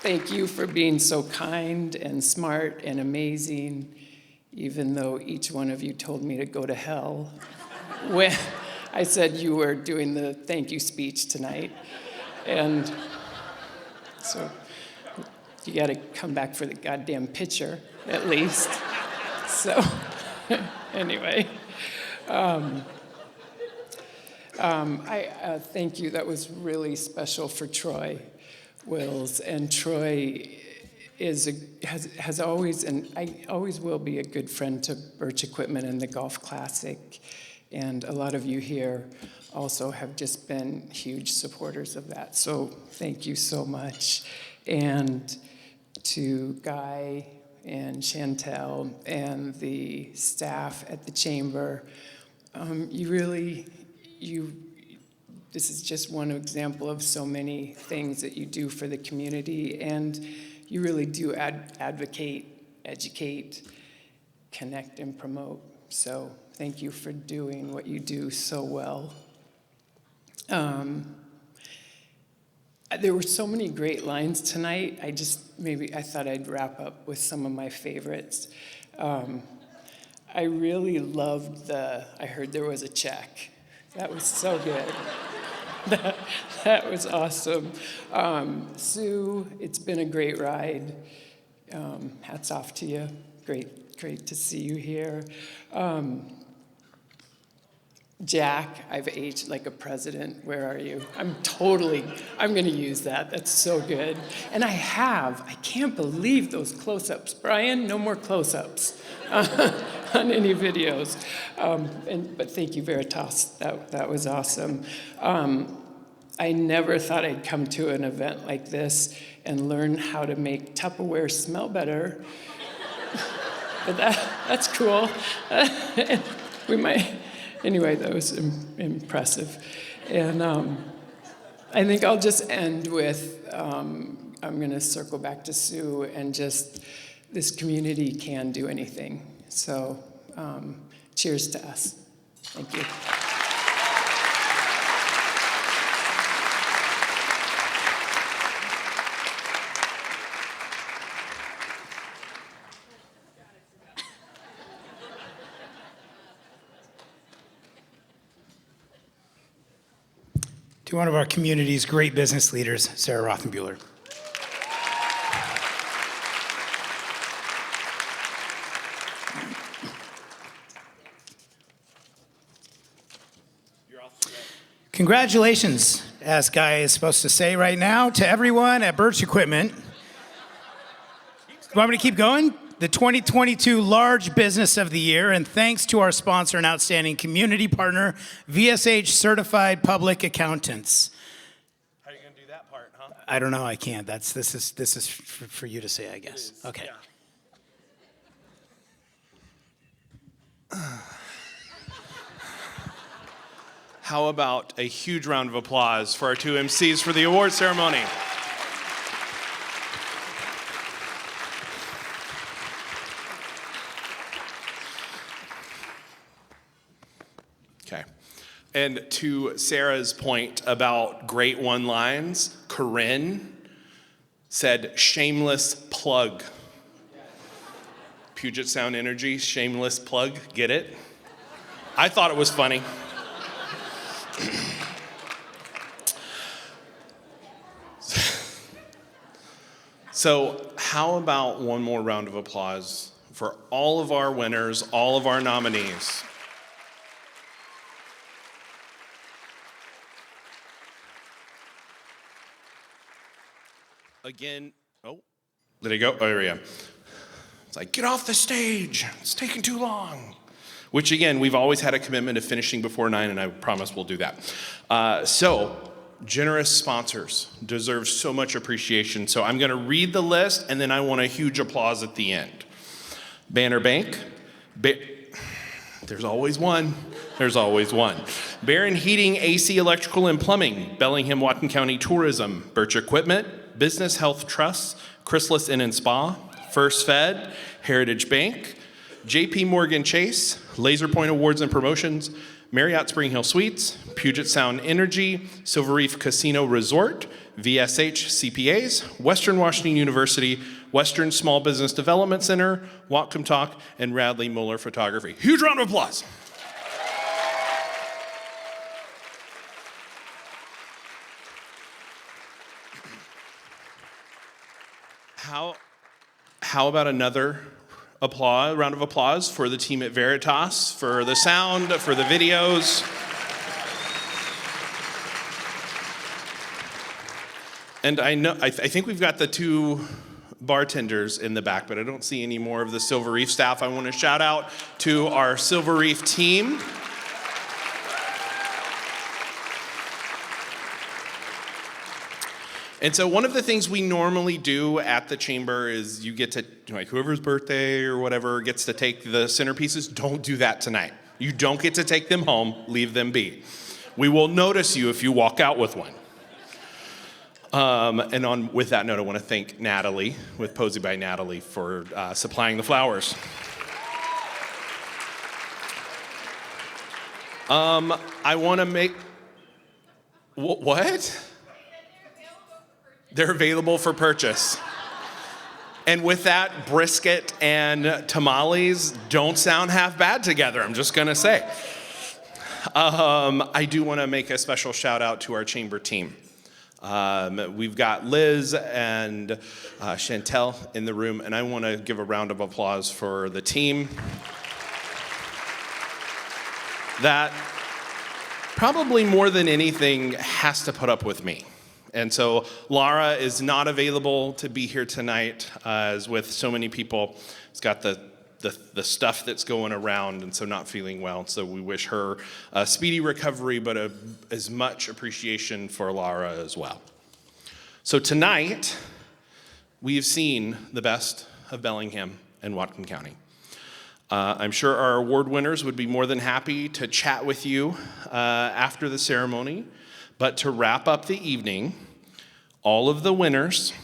Thank you for being so kind and smart and amazing, even though each one of you told me to go to hell when I said you were doing the thank you speech tonight. And so you got to come back for the goddamn picture, at least. So anyway, I thank you. That was really special for Troy Wills, and Troy has always, and I always will be, a good friend to Birch Equipment and the Golf Classic, and a lot of you here also have just been huge supporters of that, so thank you so much. And to Guy and Chantel and the staff at the Chamber, this is just one example of so many things that you do for the community, and you really do advocate, educate, connect, and promote. So thank you for doing what you do so well. There were so many great lines tonight. I thought I'd wrap up with some of my favorites. I really loved I heard there was a check. That was so good. That was awesome. Sue, it's been a great ride. Hats off to you. Great to see you here. Jack, I've aged like a president. Where are you? I'm going to use that. That's so good. And I can't believe those close-ups. Brian, no more close-ups on any videos. But thank you, Veritas. That was awesome. I never thought I'd come to an event like this and learn how to make Tupperware smell better. But that's cool. We might. Anyway, that was impressive. And I think I'll just end with, I'm going to circle back to Sue, and just this community can do anything. So cheers to us. Thank you. to one of our community's great business leaders, Sarah Rothenbuehler. Congratulations, as Guy is supposed to say right now, to everyone at Birch Equipment. Want me to keep going? The 2022 Large Business of the Year, and thanks to our sponsor and outstanding community partner, VSH Certified Public Accountants. How are you going to do that part, huh? I don't know, I can't. This is for you to say, I guess. Okay. How about a huge round of applause for our two MCs for the award ceremony? Okay. And to Sarah's point about great one-lines, Corinne said, shameless plug. Puget Sound Energy, shameless plug, get it? I thought it was funny. So how about one more round of applause for all of our winners, all of our nominees? Again, oh, did it go? Oh, here we go. It's like, get off the stage. It's taking too long. Which again, we've always had a commitment of finishing before 9, and I promise we'll do that. So, generous sponsors deserve so much appreciation. So I'm gonna read the list, and then I want a huge applause at the end. Banner Bank, there's always one. There's always one. Barron Heating, AC, Electrical, and Plumbing, Bellingham, Whatcom County Tourism, Birch Equipment, Business Health Trust, Chrysalis Inn and Spa, First Fed, Heritage Bank, JP Morgan Chase, Laser Point Awards and Promotions, Marriott Spring Hill Suites, Puget Sound Energy, Silver Reef Casino Resort, VSH CPAs, Western Washington University, Western Small Business Development Center, Whatcom Talk, and Radley Muller Photography. Huge round of applause. How about another round of applause for the team at Veritas, for the sound, for the videos. And I think we've got the two bartenders in the back, but I don't see any more of the Silver Reef staff. I want to shout out to our Silver Reef team. And so one of the things we normally do at the chamber is you get to, like, whoever's birthday or whatever gets to take the centerpieces. Don't do that tonight. You don't get to take them home. Leave them be. We will notice you if you walk out with one. With that note, I want to thank Natalie with Posey by Natalie for supplying the flowers. I want to make, what? They're available for purchase. And with that, brisket and tamales don't sound half bad together, I'm just gonna say. I do wanna make a special shout out to our chamber team. We've got Liz and Chantel in the room, and I wanna give a round of applause for the team that probably more than anything has to put up with me. And so Laura is not available to be here tonight, as with so many people. It's got the stuff that's going around, and so not feeling well. So we wish her a speedy recovery, but as much appreciation for Laura as well. So tonight, we've seen the best of Bellingham and Whatcom County. I'm sure our award winners would be more than happy to chat with you after the ceremony. But to wrap up the evening, all of the winners,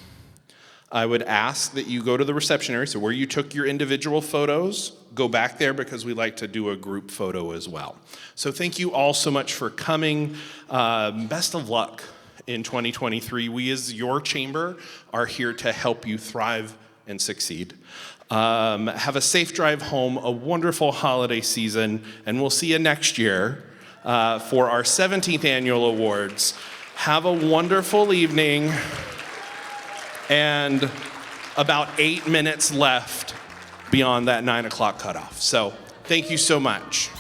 I would ask that you go to the reception area, so where you took your individual photos, go back there because we like to do a group photo as well. So thank you all so much for coming. Best of luck in 2023. We as your chamber are here to help you thrive and succeed. Have a safe drive home, a wonderful holiday season, and we'll see you next year for our 17th annual awards. Have a wonderful evening. And about 8 minutes left beyond that 9 o'clock cutoff. So thank you so much.